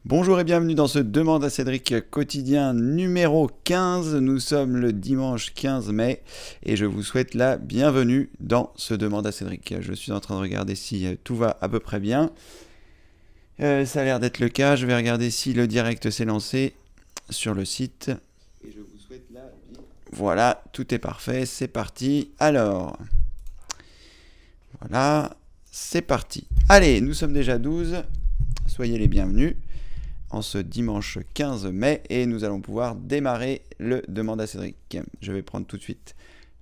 Bonjour et bienvenue dans ce Demande à Cédric quotidien numéro 15. Nous sommes le dimanche 15 mai et je vous souhaite la bienvenue dans ce Demande à Cédric. Je suis en train de regarder si tout va à peu près bien. Ça a l'air d'être le cas. Je vais regarder si le direct s'est lancé sur le site. Et je vous souhaite la bienvenue. Voilà, tout est parfait. C'est parti. Alors, voilà, c'est parti. Allez, nous sommes déjà 12. Soyez les bienvenus en ce dimanche 15 mai et nous allons pouvoir démarrer le Demande à Cédric. Je vais prendre tout de suite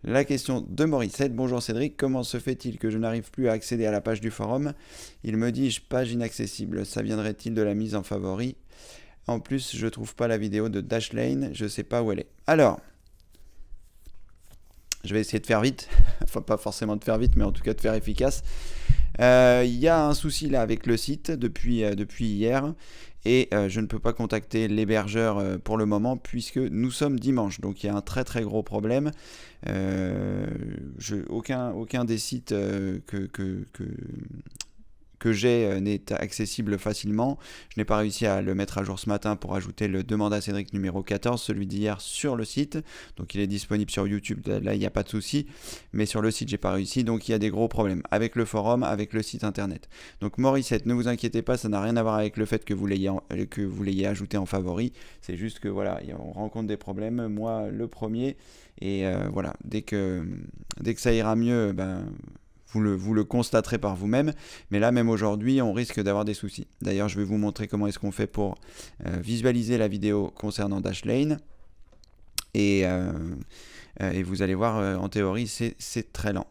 la question de Morissette. Bonjour Cédric, comment se fait-il que je n'arrive plus à accéder à la page du forum? Il me dit page inaccessible, ça viendrait-il de la mise en favori? En plus, je trouve pas la vidéo de Dashlane, je sais pas où elle est. Alors, je vais essayer de faire vite, enfin pas forcément de faire vite, mais en tout cas de faire efficace. Il y a un souci là avec le site depuis hier et je ne peux pas contacter l'hébergeur pour le moment puisque nous sommes dimanche, donc il y a un très très gros problème. Aucun des sites que j'ai n'est accessible facilement. Je n'ai pas réussi à le mettre à jour ce matin pour ajouter le Demande à Cédric numéro 14, celui d'hier, sur le site. Donc il est disponible sur YouTube, là il n'y a pas de souci. Mais sur le site, j'ai pas réussi, donc il y a des gros problèmes avec le forum, avec le site internet. Donc Morissette, ne vous inquiétez pas, ça n'a rien à voir avec le fait que vous l'ayez ajouté en favori. C'est juste que voilà, on rencontre des problèmes, moi le premier. Et voilà, dès que ça ira mieux, vous le constaterez par vous-même, mais là même aujourd'hui on risque d'avoir des soucis. D'ailleurs je vais vous montrer comment est-ce qu'on fait pour visualiser la vidéo concernant Dashlane et vous allez voir en théorie c'est très lent.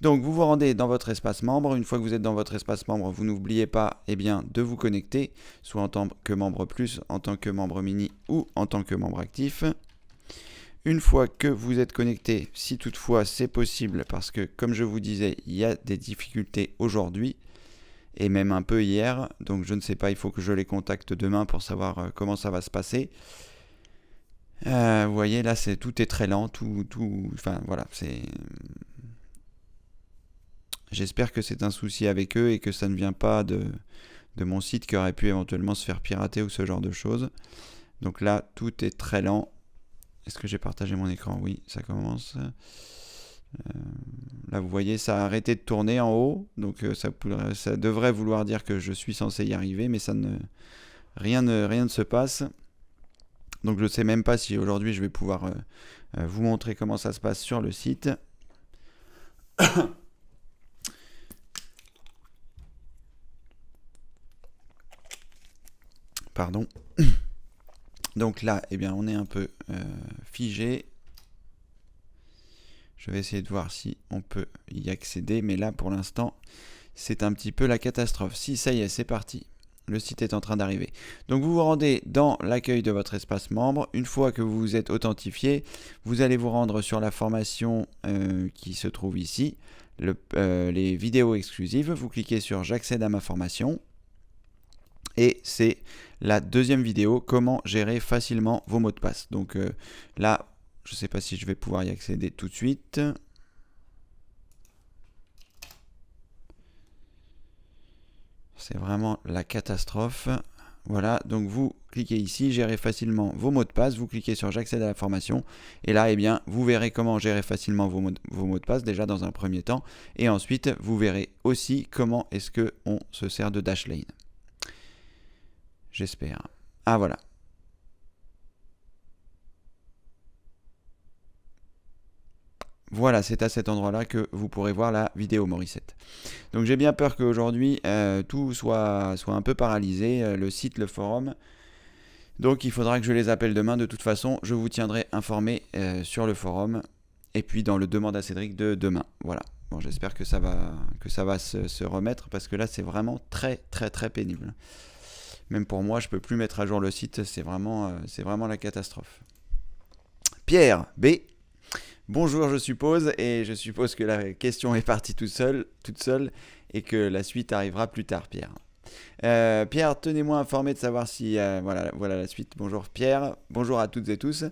Donc vous vous rendez dans votre espace membre. Une fois que vous êtes dans votre espace membre, vous n'oubliez pas de vous connecter, soit en tant que membre plus, en tant que membre mini ou en tant que membre actif. Une fois que vous êtes connecté, si toutefois c'est possible, parce que comme je vous disais, il y a des difficultés aujourd'hui, et même un peu hier, donc je ne sais pas, il faut que je les contacte demain pour savoir comment ça va se passer. Vous voyez, là tout est très lent, enfin voilà, j'espère que c'est un souci avec eux et que ça ne vient pas de mon site qui aurait pu éventuellement se faire pirater ou ce genre de choses. Donc là, tout est très lent. Est-ce que j'ai partagé mon écran? Oui, ça commence. Là, vous voyez, ça a arrêté de tourner en haut. Donc, ça devrait vouloir dire que je suis censé y arriver, mais rien ne se passe. Donc, je ne sais même pas si aujourd'hui, je vais pouvoir vous montrer comment ça se passe sur le site. Pardon. Donc là, on est un peu figé. Je vais essayer de voir si on peut y accéder, mais là, pour l'instant, c'est un petit peu la catastrophe. Si, ça y est, c'est parti. Le site est en train d'arriver. Donc, vous vous rendez dans l'accueil de votre espace membre. Une fois que vous vous êtes authentifié, vous allez vous rendre sur la formation qui se trouve ici, les vidéos exclusives. Vous cliquez sur « J'accède à ma formation ». Et c'est la deuxième vidéo, comment gérer facilement vos mots de passe. Donc là, je ne sais pas si je vais pouvoir y accéder tout de suite. C'est vraiment la catastrophe. Voilà, donc vous cliquez ici, gérer facilement vos mots de passe, vous cliquez sur j'accède à la formation, et là, vous verrez comment gérer facilement vos mots de passe, déjà dans un premier temps, et ensuite, vous verrez aussi comment est-ce qu'on se sert de Dashlane. J'espère. Ah voilà. Voilà, c'est à cet endroit-là que vous pourrez voir la vidéo Morissette. Donc j'ai bien peur qu'aujourd'hui tout soit un peu paralysé, le site, le forum. Donc il faudra que je les appelle demain. De toute façon, je vous tiendrai informé sur le forum et puis dans le Demande à Cédric de demain. Voilà. Bon, j'espère que ça va se remettre parce que là c'est vraiment très très très pénible. Même pour moi, je peux plus mettre à jour le site, c'est vraiment la catastrophe. Pierre B. Bonjour, je suppose, et je suppose que la question est partie toute seule, et que la suite arrivera plus tard, Pierre. Pierre, tenez-moi informé de savoir si... voilà la suite. Bonjour Pierre, bonjour à toutes et tous.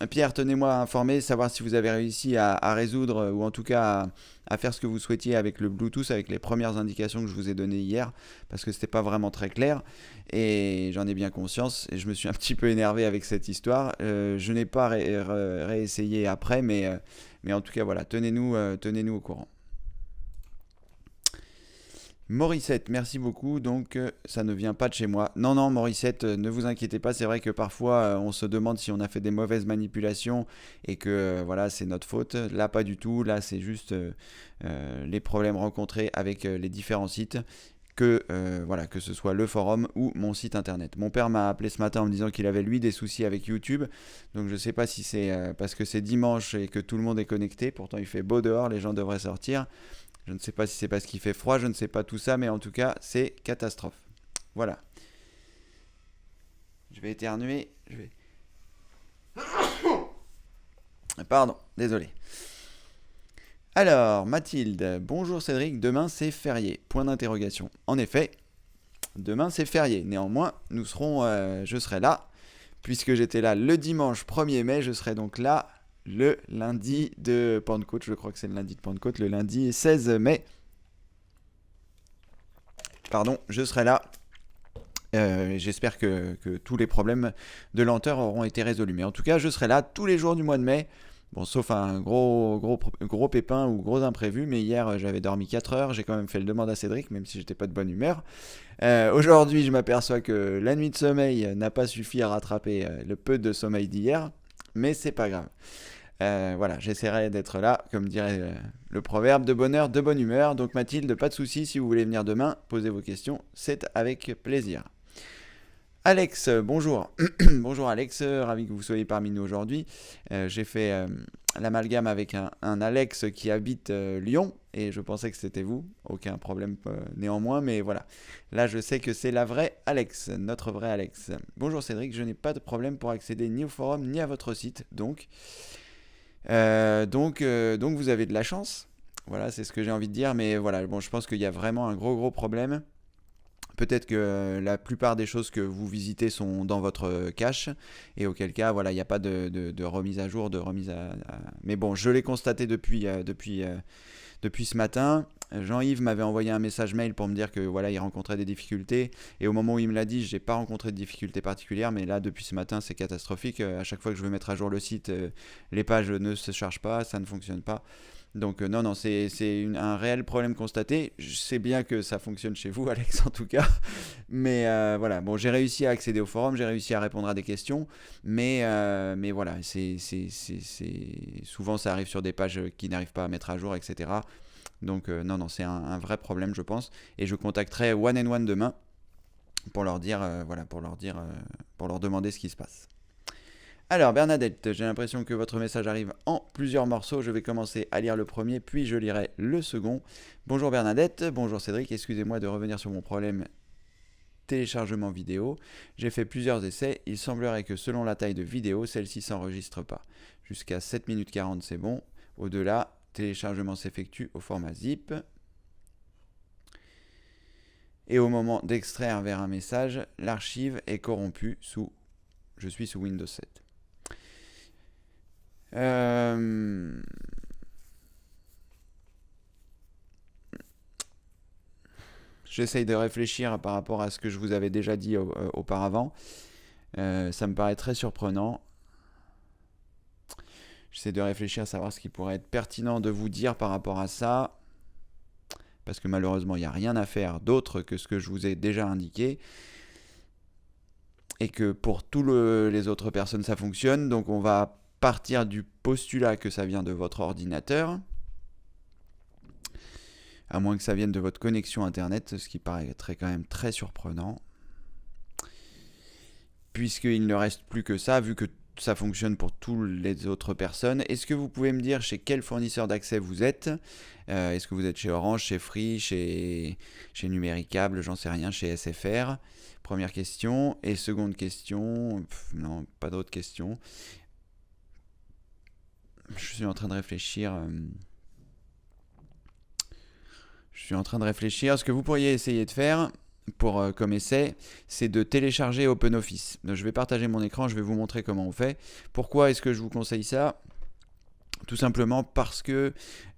Pierre, tenez-moi informé, savoir si vous avez réussi à résoudre ou en tout cas à faire ce que vous souhaitiez avec le Bluetooth, avec les premières indications que je vous ai données hier, parce que c'était pas vraiment très clair et j'en ai bien conscience et je me suis un petit peu énervé avec cette histoire. Je n'ai pas réessayé après, mais en tout cas voilà, tenez-nous au courant. Morissette, merci beaucoup. Donc, ça ne vient pas de chez moi. Non, non, Morissette, ne vous inquiétez pas. C'est vrai que parfois, on se demande si on a fait des mauvaises manipulations et que voilà, c'est notre faute. Là, pas du tout. Là, c'est juste les problèmes rencontrés avec les différents sites. Voilà, que ce soit le forum ou mon site internet. Mon père m'a appelé ce matin en me disant qu'il avait lui des soucis avec YouTube. Donc, je ne sais pas si c'est parce que c'est dimanche et que tout le monde est connecté. Pourtant, il fait beau dehors. Les gens devraient sortir. Je ne sais pas si c'est parce qu'il fait froid, je ne sais pas tout ça, mais en tout cas, c'est catastrophe. Voilà. Je vais éternuer. Pardon, désolé. Alors, Mathilde, bonjour Cédric, demain c'est férié. Point d'interrogation. En effet, demain c'est férié. Néanmoins, je serai là, puisque j'étais là le dimanche 1er mai, je serai donc là le lundi de Pentecôte, je crois que c'est le lundi de Pentecôte, le lundi 16 mai. Pardon, je serai là. J'espère que tous les problèmes de lenteur auront été résolus. Mais en tout cas, je serai là tous les jours du mois de mai. Bon, sauf un gros pépin ou gros imprévu. Mais hier, j'avais dormi 4 heures. J'ai quand même fait le demande à Cédric, même si j'étais pas de bonne humeur. Aujourd'hui, je m'aperçois que la nuit de sommeil n'a pas suffi à rattraper le peu de sommeil d'hier. Mais c'est pas grave. Voilà, j'essaierai d'être là, comme dirait le proverbe, de bonne heure, de bonne humeur. Donc Mathilde, pas de souci, si vous voulez venir demain, posez vos questions, c'est avec plaisir. Alex, bonjour. Bonjour Alex, ravi que vous soyez parmi nous aujourd'hui. J'ai fait l'amalgame avec un Alex qui habite Lyon et je pensais que c'était vous, aucun problème néanmoins, mais voilà. Là je sais que c'est la vraie Alex, notre vrai Alex. Bonjour Cédric, je n'ai pas de problème pour accéder ni au forum ni à votre site, donc vous avez de la chance. Voilà, c'est ce que j'ai envie de dire, mais voilà, bon, je pense qu'il y a vraiment un gros problème. Peut-être que la plupart des choses que vous visitez sont dans votre cache, et auquel cas, voilà, il n'y a pas de remise à jour, Mais bon, je l'ai constaté depuis ce matin. Jean-Yves m'avait envoyé un message mail pour me dire que voilà, il rencontrait des difficultés. Et au moment où il me l'a dit, je n'ai pas rencontré de difficultés particulières. Mais là, depuis ce matin, c'est catastrophique. À chaque fois que je veux mettre à jour le site, les pages ne se chargent pas, ça ne fonctionne pas. Donc non, c'est un réel problème constaté. Je sais bien que ça fonctionne chez vous, Alex, en tout cas. Mais voilà, bon, j'ai réussi à accéder au forum, j'ai réussi à répondre à des questions. Mais voilà, souvent ça arrive sur des pages qui n'arrivent pas à mettre à jour, etc. Donc non, c'est un vrai problème, je pense. Et je contacterai One and One demain pour leur dire, pour leur demander ce qui se passe. Alors Bernadette, j'ai l'impression que votre message arrive en plusieurs morceaux. Je vais commencer à lire le premier, puis je lirai le second. Bonjour Bernadette, bonjour Cédric, excusez-moi de revenir sur mon problème téléchargement vidéo. J'ai fait plusieurs essais, il semblerait que selon la taille de vidéo, celle-ci s'enregistre pas. Jusqu'à 7 minutes 40 c'est bon, au-delà, téléchargement s'effectue au format zip. Et au moment d'extraire vers un message, l'archive est corrompue je suis sous Windows 7. J'essaye de réfléchir par rapport à ce que je vous avais déjà dit auparavant. Ça me paraît très surprenant. J'essaie de réfléchir à savoir ce qui pourrait être pertinent de vous dire par rapport à ça. Parce que malheureusement, il n'y a rien à faire d'autre que ce que je vous ai déjà indiqué. Et que pour toutes les autres personnes, ça fonctionne. Donc on va partir du postulat que ça vient de votre ordinateur. À moins que ça vienne de votre connexion internet, ce qui paraîtrait quand même très surprenant. Puisqu'il ne reste plus que ça, vu que ça fonctionne pour toutes les autres personnes. Est-ce que vous pouvez me dire chez quel fournisseur d'accès vous êtes ? Est-ce que vous êtes chez Orange, chez Free, chez Numéricable, j'en sais rien, chez SFR ? Première question. Et seconde question, non, pas d'autres questions. Je suis en train de réfléchir. Ce que vous pourriez essayer de faire, comme essai, c'est de télécharger OpenOffice. Donc, je vais partager mon écran, je vais vous montrer comment on fait. Pourquoi est-ce que je vous conseille ça ? Tout simplement parce que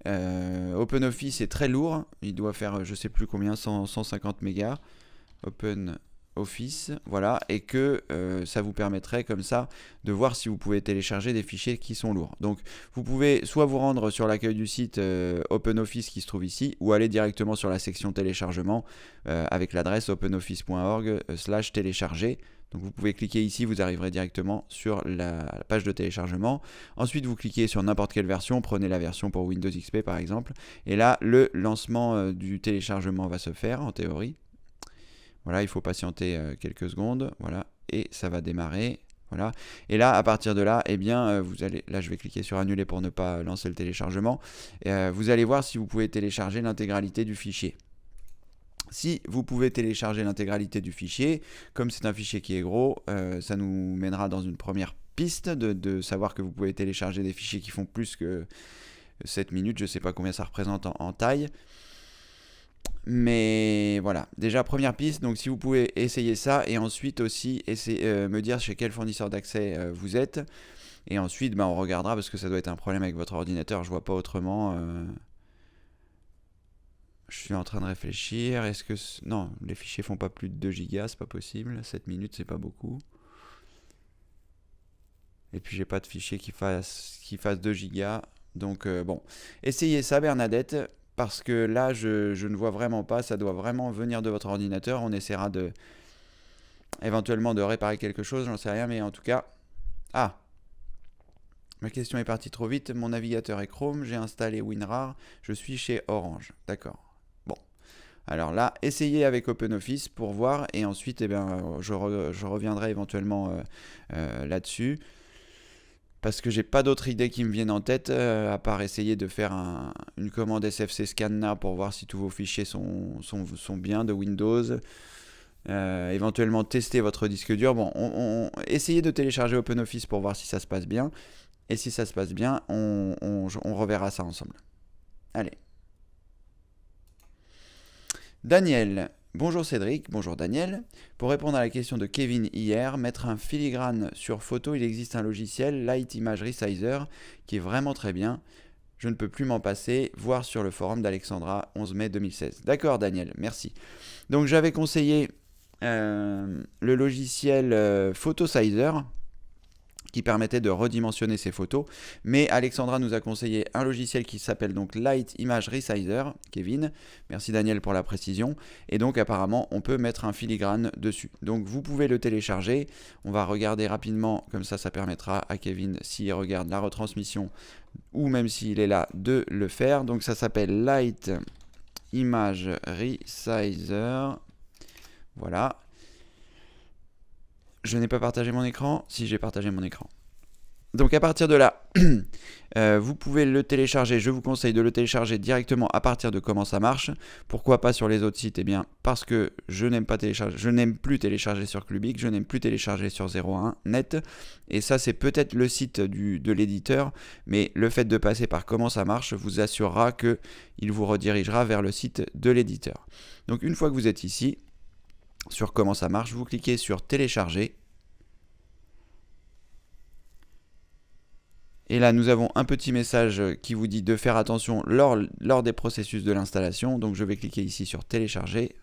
OpenOffice est très lourd. Il doit faire, je sais plus combien, 150 mégas. OpenOffice, voilà, et que ça vous permettrait comme ça de voir si vous pouvez télécharger des fichiers qui sont lourds. Donc vous pouvez soit vous rendre sur l'accueil du site OpenOffice qui se trouve ici, ou aller directement sur la section téléchargement avec l'adresse openoffice.org/télécharger. Donc vous pouvez cliquer ici, vous arriverez directement sur la page de téléchargement. Ensuite, vous cliquez sur n'importe quelle version, prenez la version pour Windows XP par exemple. Et là, le lancement du téléchargement va se faire en théorie. Voilà, il faut patienter quelques secondes, voilà, et ça va démarrer. Voilà. Et là, à partir de là, eh bien, vous allez, là je vais cliquer sur annuler pour ne pas lancer le téléchargement. Vous allez voir si vous pouvez télécharger l'intégralité du fichier. Si vous pouvez télécharger l'intégralité du fichier, comme c'est un fichier qui est gros, ça nous mènera dans une première piste de savoir que vous pouvez télécharger des fichiers qui font plus que 7 minutes. Je ne sais pas combien ça représente en taille. Mais voilà, déjà première piste, donc si vous pouvez essayer ça et ensuite aussi me dire chez quel fournisseur d'accès vous êtes. Et ensuite, on regardera parce que ça doit être un problème avec votre ordinateur, je vois pas autrement. Je suis en train de réfléchir. Est-ce que non, les fichiers font pas plus de 2 gigas, c'est pas possible. 7 minutes, c'est pas beaucoup. Et puis j'ai pas de fichier qui fasse 2 gigas. Donc bon, essayez ça Bernadette, parce que là je ne vois vraiment pas. Ça doit vraiment venir de votre ordinateur. On essaiera éventuellement de réparer quelque chose, j'en sais rien, mais en tout cas. Ah, ma question est partie trop vite. Mon navigateur est Chrome, j'ai installé WinRAR, je suis chez Orange. D'accord. Alors là, essayez avec OpenOffice pour voir et ensuite je reviendrai éventuellement là-dessus parce que j'ai pas d'autres idées qui me viennent en tête à part essayer de faire une commande SFC Scanna pour voir si tous vos fichiers sont bien de Windows. Éventuellement tester votre disque dur. Bon, essayez de télécharger OpenOffice pour voir si ça se passe bien et si ça se passe bien, on reverra ça ensemble. Allez. Daniel, bonjour Cédric, bonjour Daniel. Pour répondre à la question de Kevin hier, mettre un filigrane sur photo, il existe un logiciel, Light Image Resizer, qui est vraiment très bien. Je ne peux plus m'en passer, voir sur le forum d'Alexandra, 11 mai 2016. D'accord Daniel, merci. Donc j'avais conseillé le logiciel Photosizer, qui permettait de redimensionner ses photos. Mais Alexandra nous a conseillé un logiciel qui s'appelle donc Light Image Resizer, Kevin. Merci Daniel pour la précision. Et donc apparemment, on peut mettre un filigrane dessus. Donc vous pouvez le télécharger. On va regarder rapidement, comme ça permettra à Kevin, s'il regarde la retransmission, ou même s'il est là, de le faire. Donc ça s'appelle Light Image Resizer. Voilà. Je n'ai pas partagé mon écran. Si, j'ai partagé mon écran. Donc à partir de là, vous pouvez le télécharger. Je vous conseille de le télécharger directement à partir de comment ça marche. Pourquoi pas sur les autres sites ? Eh bien, parce que je n'aime plus télécharger sur Clubic, je n'aime plus télécharger sur 01net. Et ça, c'est peut-être le site de l'éditeur, mais le fait de passer par comment ça marche vous assurera qu'il vous redirigera vers le site de l'éditeur. Donc une fois que vous êtes ici, sur comment ça marche, vous cliquez sur télécharger. Et là, nous avons un petit message qui vous dit de faire attention lors des processus de l'installation. Donc, je vais cliquer ici sur télécharger.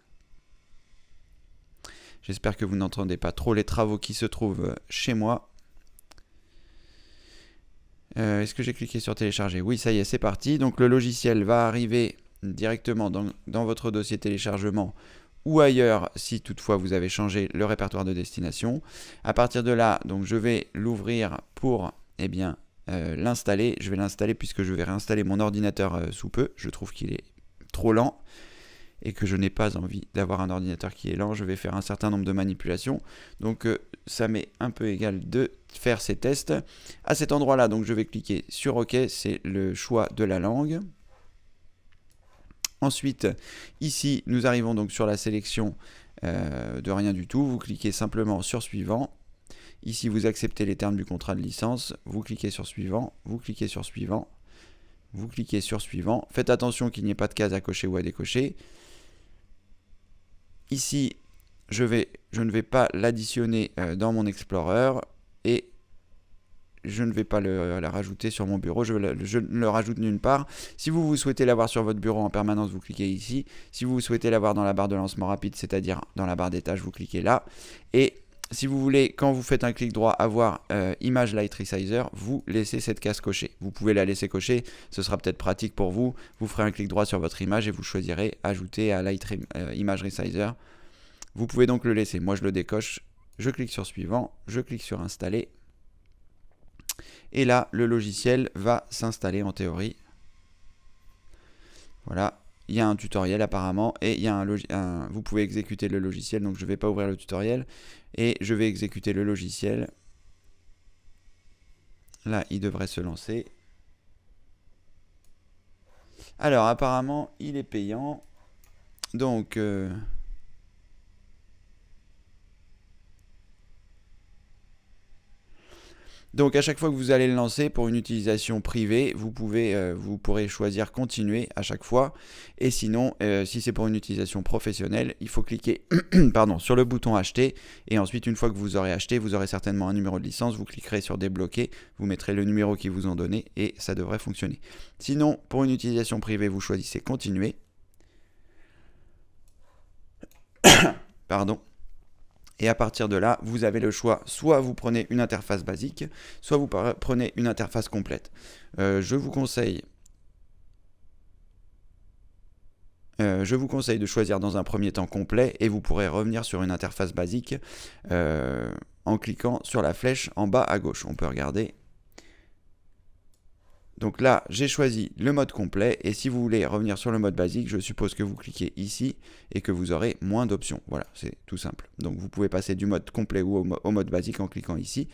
J'espère que vous n'entendez pas trop les travaux qui se trouvent chez moi. Est-ce que j'ai cliqué sur télécharger ? Oui, ça y est, c'est parti. Donc, le logiciel va arriver directement dans votre dossier téléchargement ou ailleurs si toutefois vous avez changé le répertoire de destination. À partir de là, donc je vais l'ouvrir pour l'installer. Je vais l'installer puisque je vais réinstaller mon ordinateur sous peu. Je trouve qu'il est trop lent et que je n'ai pas envie d'avoir un ordinateur qui est lent. Je vais faire un certain nombre de manipulations. Donc ça m'est un peu égal de faire ces tests. À cet endroit-là, donc je vais cliquer sur OK. C'est le choix de la langue. Ensuite, ici, nous arrivons donc sur la sélection de rien du tout. Vous cliquez simplement sur suivant. Ici, vous acceptez les termes du contrat de licence. Vous cliquez sur suivant. Vous cliquez sur suivant. Vous cliquez sur suivant. Faites attention qu'il n'y ait pas de case à cocher ou à décocher. ici, je ne vais pas l'additionner dans mon Explorer et je ne vais pas la rajouter sur mon bureau, je ne le rajoute nulle part. Si vous souhaitez l'avoir sur votre bureau en permanence, vous cliquez ici. Si vous souhaitez l'avoir dans la barre de lancement rapide, c'est-à-dire dans la barre des tâches, vous cliquez là. Et si vous voulez, quand vous faites un clic droit, avoir Image Light Resizer, vous laissez cette case cochée. Vous pouvez la laisser cocher, ce sera peut-être pratique pour vous. Vous ferez un clic droit sur votre image et vous choisirez Ajouter à Image Resizer. Vous pouvez donc le laisser. Moi, je le décoche. Je clique sur Suivant, je clique sur Installer. Et là, le logiciel va s'installer en théorie. Voilà, il y a un tutoriel apparemment et il y a vous pouvez exécuter le logiciel. Donc je ne vais pas ouvrir le tutoriel et je vais exécuter le logiciel. Là, il devrait se lancer. Alors apparemment, il est payant. Donc Donc à chaque fois que vous allez le lancer pour une utilisation privée, vous pourrez choisir continuer à chaque fois. Et sinon, si c'est pour une utilisation professionnelle, il faut cliquer pardon, sur le bouton acheter. Et ensuite, une fois que vous aurez acheté, vous aurez certainement un numéro de licence. Vous cliquerez sur débloquer, vous mettrez le numéro qu'ils vous ont donné et ça devrait fonctionner. Sinon, pour une utilisation privée, vous choisissez continuer. Pardon. Et à partir de là, vous avez le choix, soit vous prenez une interface basique, soit vous prenez une interface complète. Je vous conseille de choisir dans un premier temps complet et vous pourrez revenir sur une interface basique en cliquant sur la flèche en bas à gauche. On peut regarder. Donc là, j'ai choisi le mode complet et si vous voulez revenir sur le mode basique, je suppose que vous cliquez ici et que vous aurez moins d'options. Voilà, c'est tout simple. Donc vous pouvez passer du mode complet ou au mode basique en cliquant ici.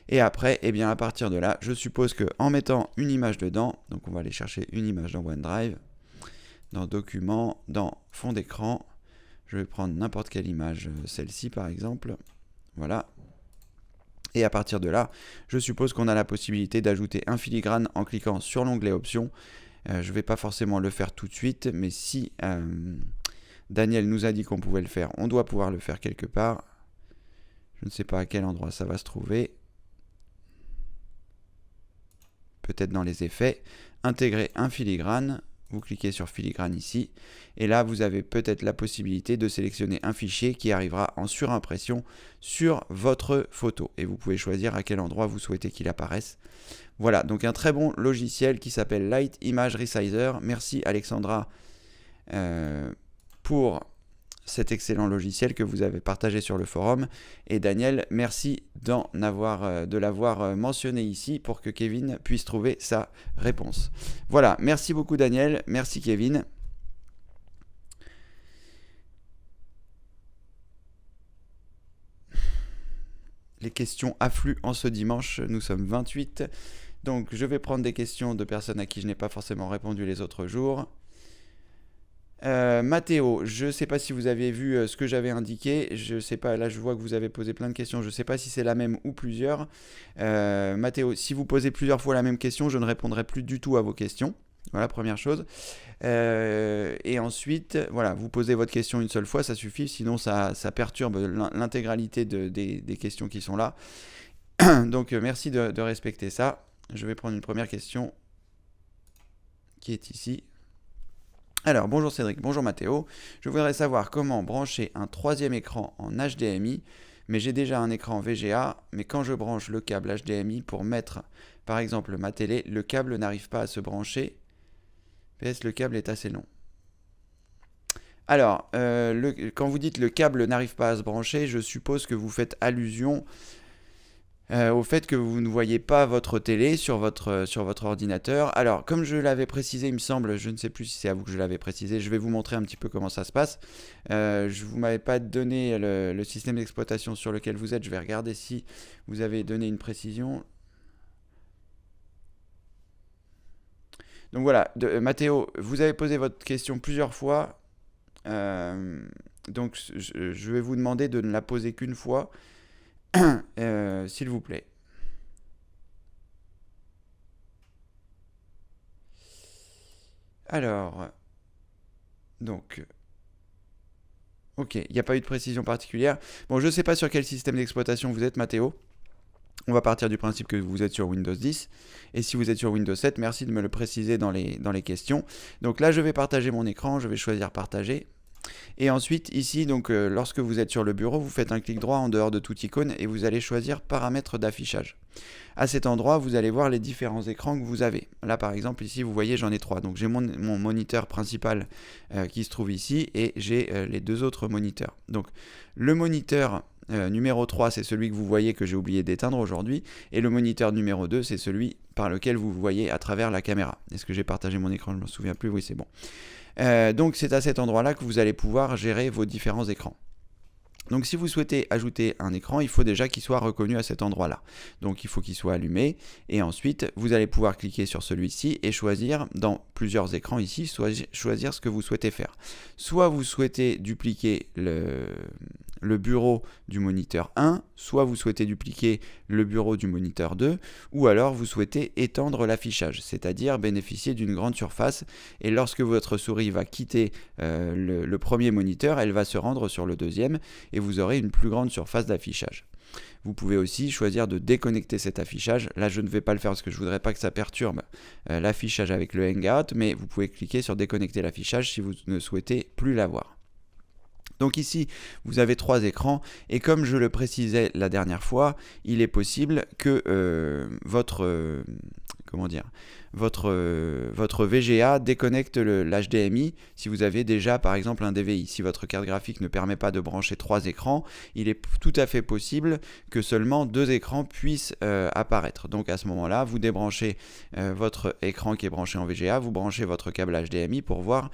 Et après, eh bien à partir de là, je suppose qu'en mettant une image dedans, donc on va aller chercher une image dans OneDrive, dans Documents, dans Fond d'écran, je vais prendre n'importe quelle image, celle-ci par exemple. Voilà. Et à partir de là, je suppose qu'on a la possibilité d'ajouter un filigrane en cliquant sur l'onglet options. Je ne vais pas forcément le faire tout de suite, mais si Daniel nous a dit qu'on pouvait le faire, on doit pouvoir le faire quelque part. Je ne sais pas à quel endroit ça va se trouver. Peut-être dans les effets. Intégrer un filigrane. Vous cliquez sur filigrane ici. Et là, vous avez peut-être la possibilité de sélectionner un fichier qui arrivera en surimpression sur votre photo. Et vous pouvez choisir à quel endroit vous souhaitez qu'il apparaisse. Voilà, donc un très bon logiciel qui s'appelle Light Image Resizer. Merci Alexandra pour cet excellent logiciel que vous avez partagé sur le forum. Et Daniel, merci de l'avoir mentionné ici pour que Kevin puisse trouver sa réponse. Voilà, merci beaucoup Daniel, merci Kevin. Les questions affluent en ce dimanche, nous sommes 28. Donc je vais prendre des questions de personnes à qui je n'ai pas forcément répondu les autres jours. Mathéo, je ne sais pas si vous avez vu ce que j'avais indiqué. Je sais pas, là je vois que vous avez posé plein de questions. Je ne sais pas si c'est la même ou plusieurs. Mathéo, si vous posez plusieurs fois la même question, je ne répondrai plus du tout à vos questions. Voilà, première chose. Et ensuite, voilà, vous posez votre question une seule fois, ça suffit. Sinon, ça perturbe l'intégralité des questions qui sont là. Donc, merci de respecter ça. Je vais prendre une première question qui est ici. Alors, bonjour Cédric, bonjour Mathéo. Je voudrais savoir comment brancher un troisième écran en HDMI, mais j'ai déjà un écran VGA, mais quand je branche le câble HDMI pour mettre, par exemple, ma télé, le câble n'arrive pas à se brancher. PS, le câble est assez long. Alors, quand vous dites le câble n'arrive pas à se brancher, je suppose que vous faites allusion au fait que vous ne voyez pas votre télé sur votre ordinateur. Alors, comme je l'avais précisé, il me semble, je ne sais plus si c'est à vous que je l'avais précisé, je vais vous montrer un petit peu comment ça se passe. Je ne vous m'avais pas donné le système d'exploitation sur lequel vous êtes. Je vais regarder si vous avez donné une précision. Donc voilà, Mathéo, vous avez posé votre question plusieurs fois. Donc je vais vous demander de ne la poser qu'une fois. S'il vous plaît. Alors, donc, Ok, il n'y a pas eu de précision particulière. Bon, je ne sais pas sur quel système d'exploitation vous êtes, Mathéo. On va partir du principe que vous êtes sur Windows 10. Et si vous êtes sur Windows 7, merci de me le préciser dans les questions. Donc là, je vais partager mon écran. Je vais choisir partager. Et ensuite, ici, donc, lorsque vous êtes sur le bureau, vous faites un clic droit en dehors de toute icône et vous allez choisir paramètres d'affichage. À cet endroit, vous allez voir les différents écrans que vous avez. Là, par exemple, ici, vous voyez, j'en ai 3. Donc, j'ai mon moniteur principal qui se trouve ici et j'ai les 2 autres moniteurs. Donc, le moniteur numéro 3, c'est celui que vous voyez que j'ai oublié d'éteindre aujourd'hui. Et le moniteur numéro 2, c'est celui par lequel vous voyez à travers la caméra. Est-ce que j'ai partagé mon écran? Je ne me souviens plus. Oui, c'est bon. Donc, c'est à cet endroit-là que vous allez pouvoir gérer vos différents écrans. Donc si vous souhaitez ajouter un écran, il faut déjà qu'il soit reconnu à cet endroit-là. Donc il faut qu'il soit allumé et ensuite vous allez pouvoir cliquer sur celui-ci et choisir dans plusieurs écrans ici, choisir ce que vous souhaitez faire. Soit vous souhaitez dupliquer le bureau du moniteur 1, soit vous souhaitez dupliquer le bureau du moniteur 2, ou alors vous souhaitez étendre l'affichage, c'est-à-dire bénéficier d'une grande surface et lorsque votre souris va quitter le premier moniteur, elle va se rendre sur le deuxième et vous aurez une plus grande surface d'affichage. Vous pouvez aussi choisir de déconnecter cet affichage. Là, je ne vais pas le faire parce que je ne voudrais pas que ça perturbe l'affichage avec le Hangout, mais vous pouvez cliquer sur déconnecter l'affichage si vous ne souhaitez plus l'avoir. Donc ici, vous avez 3 écrans et comme je le précisais la dernière fois, il est possible que votre VGA déconnecte l'HDMI si vous avez déjà par exemple un DVI. Si votre carte graphique ne permet pas de brancher 3 écrans, il est tout à fait possible que seulement 2 écrans puissent apparaître. Donc à ce moment-là, vous débranchez votre écran qui est branché en VGA, vous branchez votre câble HDMI pour voir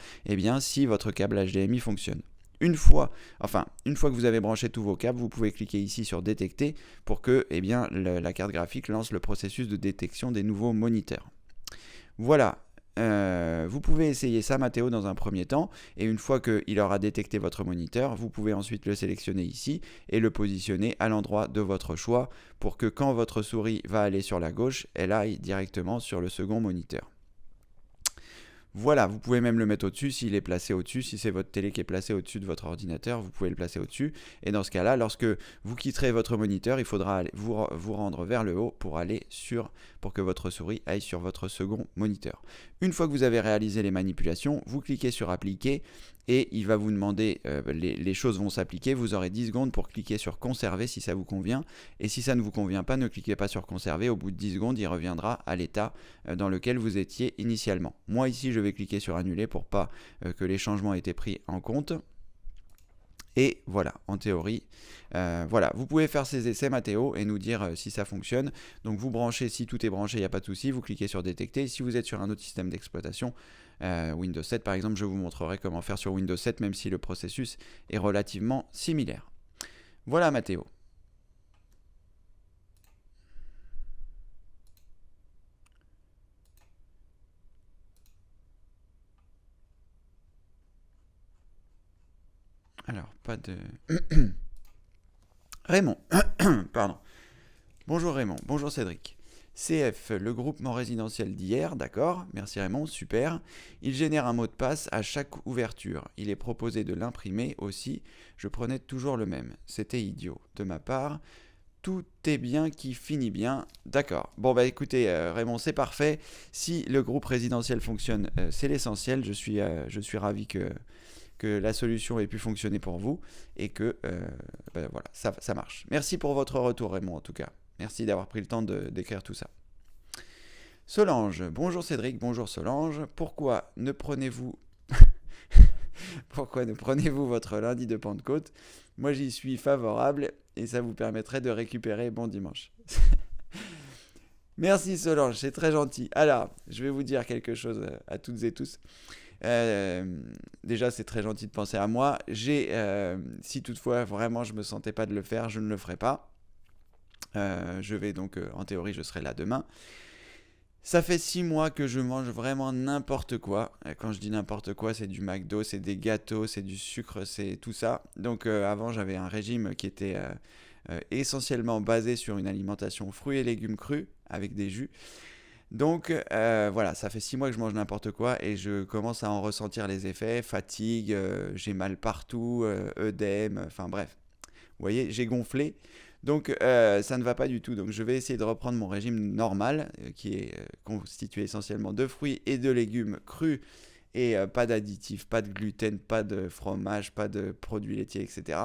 si votre câble HDMI fonctionne. Une fois que vous avez branché tous vos câbles, vous pouvez cliquer ici sur détecter pour que la carte graphique lance le processus de détection des nouveaux moniteurs. Voilà, vous pouvez essayer ça, Mathéo, dans un premier temps, et une fois qu'il aura détecté votre moniteur, vous pouvez ensuite le sélectionner ici et le positionner à l'endroit de votre choix pour que quand votre souris va aller sur la gauche, elle aille directement sur le second moniteur. Voilà, vous pouvez même le mettre au-dessus s'il est placé au-dessus. Si c'est votre télé qui est placée au-dessus de votre ordinateur, vous pouvez le placer au-dessus. Et dans ce cas-là, lorsque vous quitterez votre moniteur, il faudra vous rendre vers le haut pour que votre souris aille sur votre second moniteur. Une fois que vous avez réalisé les manipulations, vous cliquez sur appliquer et il va vous demander, les choses vont s'appliquer. Vous aurez 10 secondes pour cliquer sur conserver si ça vous convient. Et si ça ne vous convient pas, ne cliquez pas sur conserver. Au bout de 10 secondes, il reviendra à l'état dans lequel vous étiez initialement. Moi ici, je vais cliquer sur annuler pour pas que les changements aient été pris en compte. Et voilà, en théorie, voilà, vous pouvez faire ces essais, Mathéo, et nous dire si ça fonctionne. Donc vous branchez, si tout est branché, il n'y a pas de souci, vous cliquez sur détecter. Et si vous êtes sur un autre système d'exploitation, Windows 7 par exemple, je vous montrerai comment faire sur Windows 7, même si le processus est relativement similaire. Voilà, Mathéo. Alors, pas de... Raymond, pardon. Bonjour Raymond, bonjour Cédric. CF, le groupement résidentiel d'hier, d'accord, merci Raymond, super. Il génère un mot de passe à chaque ouverture. Il est proposé de l'imprimer aussi. Je prenais toujours le même. C'était idiot. De ma part, tout est bien qui finit bien. D'accord. Bon bah écoutez Raymond, c'est parfait. Si le groupe résidentiel fonctionne, c'est l'essentiel. Je suis ravi que la solution ait pu fonctionner pour vous et que voilà, ça marche. Merci pour votre retour Raymond en tout cas. Merci d'avoir pris le temps d'écrire tout ça. Solange, bonjour Cédric, bonjour Solange. Pourquoi ne prenez-vous votre lundi de Pentecôte? Moi j'y suis favorable et ça vous permettrait de récupérer bon dimanche. Merci Solange, c'est très gentil. Alors, je vais vous dire quelque chose à toutes et tous. Déjà c'est très gentil de penser à moi. Si toutefois vraiment je me sentais pas de le faire, je ne le ferai pas. Je vais donc en théorie je serai là demain. Ça fait 6 mois que je mange vraiment n'importe quoi. Quand je dis n'importe quoi, c'est du McDo, c'est des gâteaux, c'est du sucre, c'est tout ça. Donc avant j'avais un régime qui était essentiellement basé sur une alimentation fruits et légumes crus avec des jus. Donc voilà, ça fait 6 mois que je mange n'importe quoi et je commence à en ressentir les effets, fatigue, j'ai mal partout, œdème, enfin bref. Vous voyez, j'ai gonflé. Donc ça ne va pas du tout. Donc je vais essayer de reprendre mon régime normal, qui est constitué essentiellement de fruits et de légumes crus et pas d'additifs, pas de gluten, pas de fromage, pas de produits laitiers, etc.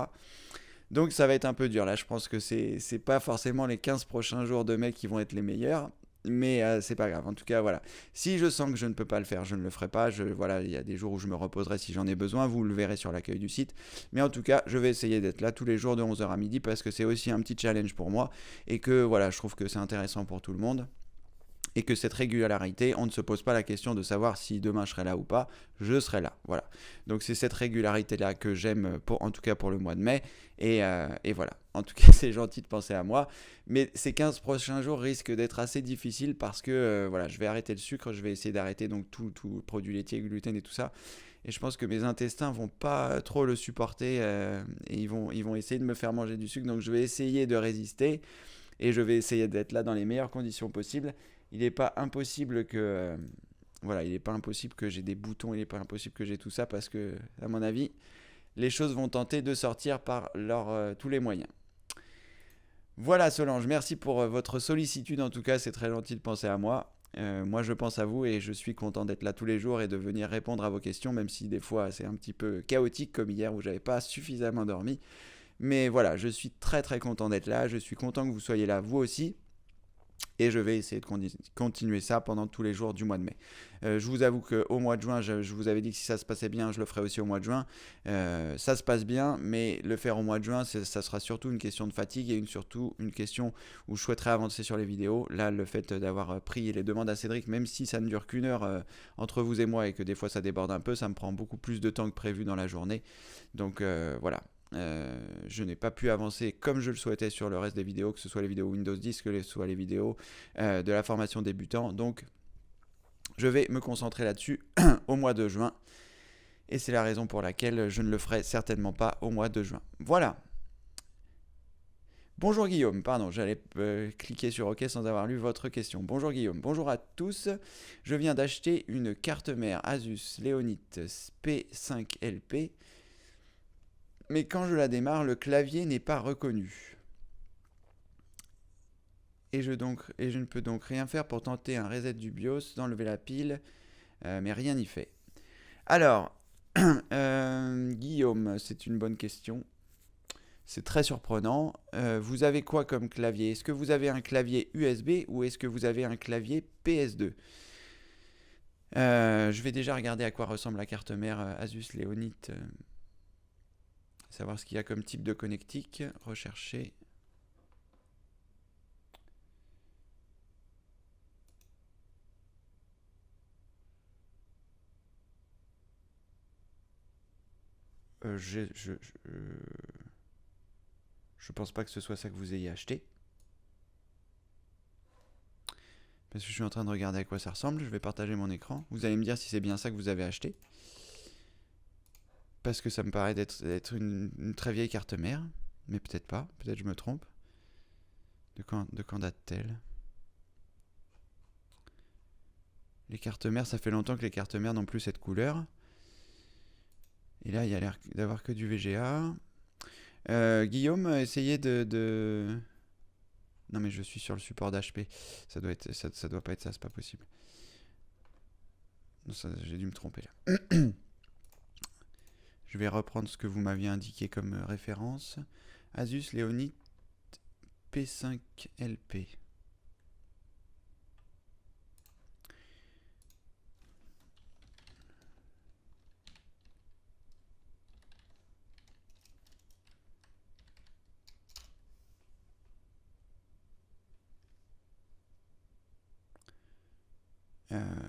Donc ça va être un peu dur. Là, je pense que c'est pas forcément les 15 prochains jours de mai qui vont être les meilleurs. Mais c'est pas grave. En tout cas, voilà. Si je sens que je ne peux pas le faire, je ne le ferai pas. Voilà, il y a des jours où je me reposerai si j'en ai besoin. Vous le verrez sur l'accueil du site. Mais en tout cas, je vais essayer d'être là tous les jours de 11h à midi parce que c'est aussi un petit challenge pour moi. Et que voilà, je trouve que c'est intéressant pour tout le monde et que cette régularité, on ne se pose pas la question de savoir si demain je serai là ou pas, je serai là. Voilà. Donc c'est cette régularité-là que j'aime, en tout cas pour le mois de mai. Et voilà. En tout cas, c'est gentil de penser à moi. Mais ces 15 prochains jours risquent d'être assez difficiles parce que voilà, je vais arrêter le sucre, je vais essayer d'arrêter donc tout produit laitier, gluten et tout ça. Et je pense que mes intestins vont pas trop le supporter et ils vont essayer de me faire manger du sucre. Donc je vais essayer de résister et je vais essayer d'être là dans les meilleures conditions possibles. Il n'est pas impossible que voilà, il n'est pas impossible que j'ai des boutons, il n'est pas impossible que j'ai tout ça parce que à mon avis, les choses vont tenter de sortir par tous les moyens. Voilà Solange, merci pour votre sollicitude en tout cas, c'est très gentil de penser à moi. Moi je pense à vous et je suis content d'être là tous les jours et de venir répondre à vos questions, même si des fois c'est un petit peu chaotique comme hier où j'avais pas suffisamment dormi. Mais voilà, je suis très très content d'être là, je suis content que vous soyez là vous aussi. Et je vais essayer de continuer ça pendant tous les jours du mois de mai. Je vous avoue qu'au mois de juin, je vous avais dit que si ça se passait bien, je le ferai aussi au mois de juin. Ça se passe bien, mais le faire au mois de juin, ça sera surtout une question de fatigue et surtout une question où je souhaiterais avancer sur les vidéos. Là, le fait d'avoir pris les demandes à Cédric, même si ça ne dure qu'une heure entre vous et moi et que des fois ça déborde un peu, ça me prend beaucoup plus de temps que prévu dans la journée. Donc voilà, je n'ai pas pu avancer comme je le souhaitais sur le reste des vidéos, que ce soit les vidéos Windows 10, que ce soit les vidéos de la formation débutant. Donc, je vais me concentrer là-dessus au mois de juin. Et c'est la raison pour laquelle je ne le ferai certainement pas au mois de juin. Voilà. Bonjour Guillaume, pardon, j'allais cliquer sur OK sans avoir lu votre question. Bonjour Guillaume, bonjour à tous. Je viens d'acheter une carte mère Asus Leonite P5LP. Mais quand je la démarre, le clavier n'est pas reconnu. Et je ne peux donc rien faire pour tenter un reset du BIOS, d'enlever la pile, mais rien n'y fait. Alors, Guillaume, c'est une bonne question. C'est très surprenant. Vous avez quoi comme clavier? Est-ce que vous avez un clavier USB ou est-ce que vous avez un clavier PS2? Je vais déjà regarder à quoi ressemble la carte mère Asus Leonite. Savoir ce qu'il y a comme type de connectique. Rechercher. Je pense pas que ce soit ça que vous ayez acheté. Parce que je suis en train de regarder à quoi ça ressemble. Je vais partager mon écran. Vous allez me dire si c'est bien ça que vous avez acheté. Parce que ça me paraît d'être une très vieille carte mère. Mais peut-être pas. Peut-être je me trompe. De quand date-t-elle? Les cartes mères, ça fait longtemps que les cartes mères n'ont plus cette couleur. Et là, il y a l'air d'avoir que du VGA. Guillaume, essayez de... Non mais je suis sur le support d'HP. Ça doit pas être ça, c'est pas possible. Non, j'ai dû me tromper là. Je vais reprendre ce que vous m'aviez indiqué comme référence. Asus Leonite P5LP.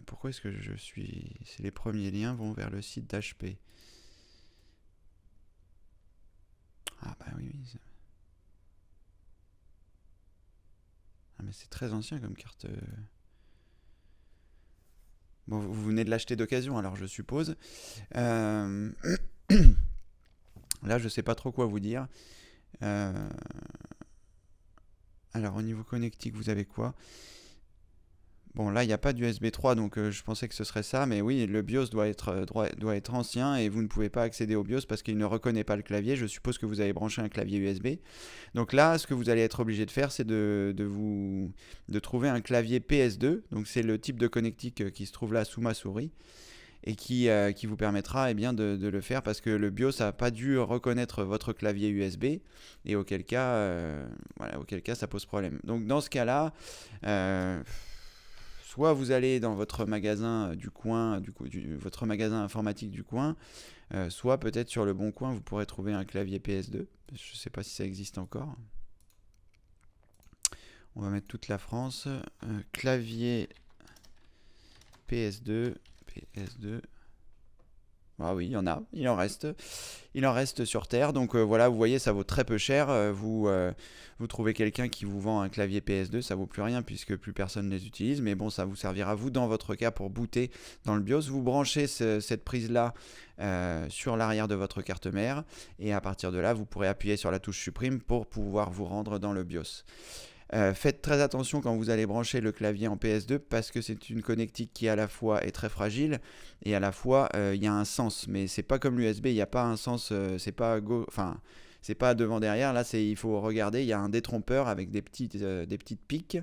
Pourquoi est-ce que je suis... C'est les premiers liens vont vers le site d'HP. Ah bah oui. Ah mais c'est très ancien comme carte. Bon, vous venez de l'acheter d'occasion alors je suppose. Là je sais pas trop quoi vous dire. Alors au niveau connectique vous avez quoi? Bon, là, il n'y a pas d'USB 3, donc je pensais que ce serait ça, mais oui, le BIOS doit être ancien et vous ne pouvez pas accéder au BIOS parce qu'il ne reconnaît pas le clavier. Je suppose que vous avez branché un clavier USB. Donc là, ce que vous allez être obligé de faire, c'est de trouver un clavier PS2. Donc c'est le type de connectique qui se trouve là sous ma souris et qui vous permettra eh bien, de le faire parce que le BIOS n'a pas dû reconnaître votre clavier USB et auquel cas ça pose problème. Donc dans ce cas-là, soit vous allez dans votre magasin du coin, votre magasin informatique du coin, soit peut-être sur le bon coin vous pourrez trouver un clavier PS2. Je ne sais pas si ça existe encore. On va mettre toute la France. Clavier PS2. Ah oui, il y en a, il en reste sur Terre. Donc voilà, vous voyez, ça vaut très peu cher. Vous trouvez quelqu'un qui vous vend un clavier PS2, ça vaut plus rien puisque plus personne ne les utilise. Mais bon, ça vous servira, vous, dans votre cas, pour booter dans le BIOS. Vous branchez cette prise-là sur l'arrière de votre carte mère. Et à partir de là, vous pourrez appuyer sur la touche supprime pour pouvoir vous rendre dans le BIOS. Faites très attention quand vous allez brancher le clavier en PS2 parce que c'est une connectique qui à la fois est très fragile et à la fois il y a un sens, mais c'est pas comme l'USB, il n'y a pas un sens, c'est pas c'est pas devant derrière, là il faut regarder, il y a un détrompeur avec des petites piques.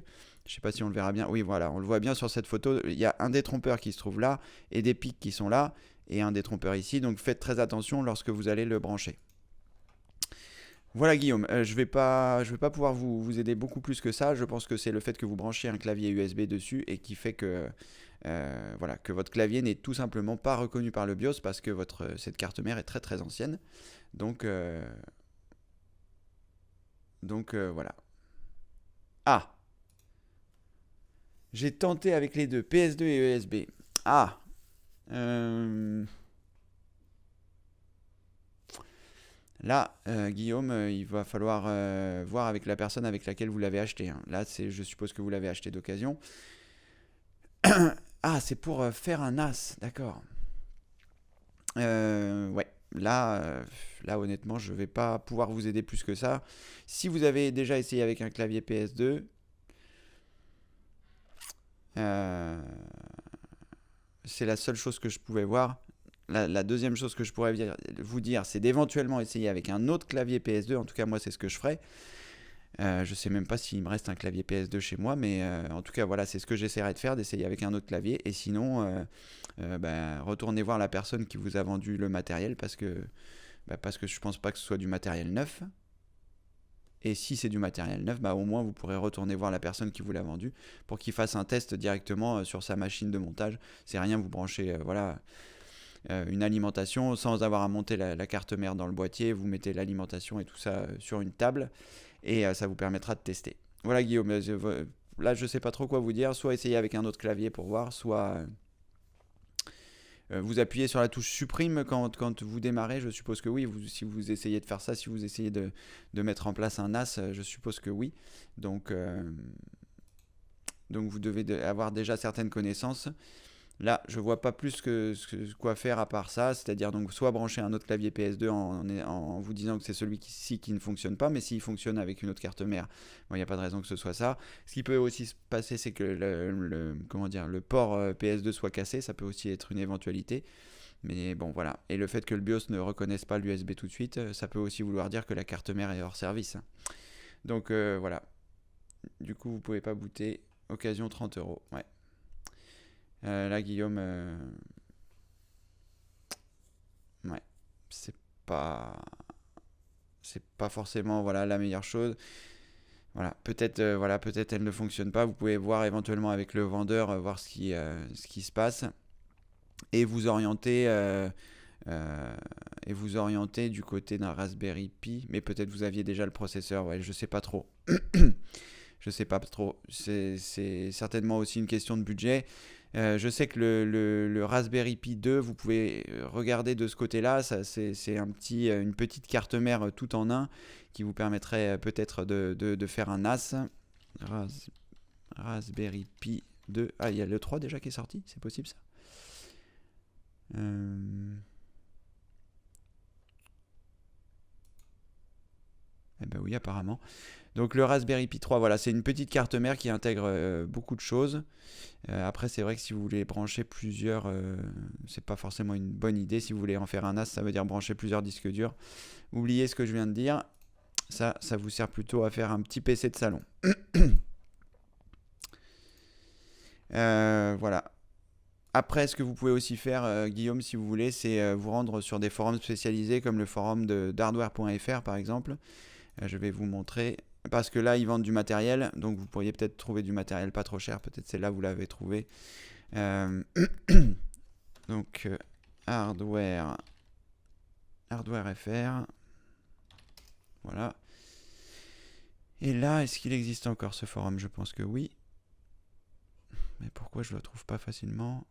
Je sais pas si on le verra bien. Oui, voilà, on le voit bien sur cette photo. Il y a un détrompeur qui se trouve là et des pics qui sont là et un détrompeur ici. Donc faites très attention lorsque vous allez le brancher. Voilà Guillaume, je vais pas pouvoir vous aider beaucoup plus que ça. Je pense que c'est le fait que vous branchiez un clavier USB dessus et qui fait que, voilà, que votre clavier n'est tout simplement pas reconnu par le BIOS parce que cette carte mère est très très ancienne. Donc, voilà. Ah, j'ai tenté avec les deux, PS2 et USB. Ah, euh, là, Guillaume, il va falloir voir avec la personne avec laquelle vous l'avez acheté, hein. Là, je suppose que vous l'avez acheté d'occasion. Ah, c'est pour faire un as, d'accord. Ouais, là, honnêtement, je vais pas pouvoir vous aider plus que ça. Si vous avez déjà essayé avec un clavier PS2, euh, c'est la seule chose que je pouvais voir. La deuxième chose que je pourrais vous dire, c'est d'éventuellement essayer avec un autre clavier PS2. En tout cas, moi, c'est ce que je ferais. Je sais même pas s'il me reste un clavier PS2 chez moi, mais en tout cas, voilà, c'est ce que j'essaierai de faire, d'essayer avec un autre clavier. Et sinon, retournez voir la personne qui vous a vendu le matériel parce que je pense pas que ce soit du matériel neuf. Et si c'est du matériel neuf, au moins vous pourrez retourner voir la personne qui vous l'a vendu pour qu'il fasse un test directement sur sa machine de montage. C'est rien, vous branchez une alimentation sans avoir à monter la carte mère dans le boîtier. Vous mettez l'alimentation et tout ça sur une table et ça vous permettra de tester. Voilà Guillaume, là je sais pas trop quoi vous dire. Soit essayer avec un autre clavier pour voir, soit vous appuyez sur la touche supprime quand vous démarrez. Je suppose que oui. Si vous essayez de faire ça, si vous essayez de mettre en place un NAS, je suppose que oui. Donc, vous devez avoir déjà certaines connaissances. Là, je vois pas plus quoi faire à part ça, c'est-à-dire donc soit brancher un autre clavier PS2 en vous disant que c'est celui-ci qui ne fonctionne pas, mais s'il fonctionne avec une autre carte mère, il n'y a pas de raison que ce soit ça. Ce qui peut aussi se passer, c'est que le port PS2 soit cassé, ça peut aussi être une éventualité. Mais bon, voilà. Et le fait que le BIOS ne reconnaisse pas l'USB tout de suite, ça peut aussi vouloir dire que la carte mère est hors service. Donc voilà. Du coup, vous pouvez pas booter. Occasion 30 €. Ouais. Là, Guillaume, ouais, c'est pas, c'est pas forcément voilà la meilleure chose. Peut-être elle ne fonctionne pas. Vous pouvez voir éventuellement avec le vendeur, voir ce qui se passe et euh, vous orienter du côté d'un Raspberry Pi. Mais peut-être vous aviez déjà le processeur. Ouais, je sais pas trop. Je sais pas trop. C'est certainement aussi une question de budget. Je sais que le Raspberry Pi 2, vous pouvez regarder de ce côté-là. C'est une petite carte mère tout en un qui vous permettrait peut-être de faire un NAS. Raspberry Pi 2. Ah, il y a le 3 déjà qui est sorti. C'est possible ça. Eh ben oui, apparemment. Donc le Raspberry Pi 3, voilà, c'est une petite carte mère qui intègre beaucoup de choses. Après, c'est vrai que si vous voulez brancher plusieurs, c'est pas forcément une bonne idée. Si vous voulez en faire un NAS, ça veut dire brancher plusieurs disques durs. Oubliez ce que je viens de dire. Ça vous sert plutôt à faire un petit PC de salon. Voilà. Après, ce que vous pouvez aussi faire, Guillaume, si vous voulez, c'est vous rendre sur des forums spécialisés comme le forum d'hardware.fr par exemple. Je vais vous montrer. Parce que là, ils vendent du matériel, donc vous pourriez peut-être trouver du matériel pas trop cher. Peut-être c'est là où vous l'avez trouvé. Euh, donc, hardware FR. Voilà. Et là, est-ce qu'il existe encore ce forum? Je pense que oui. Mais pourquoi je ne le trouve pas facilement?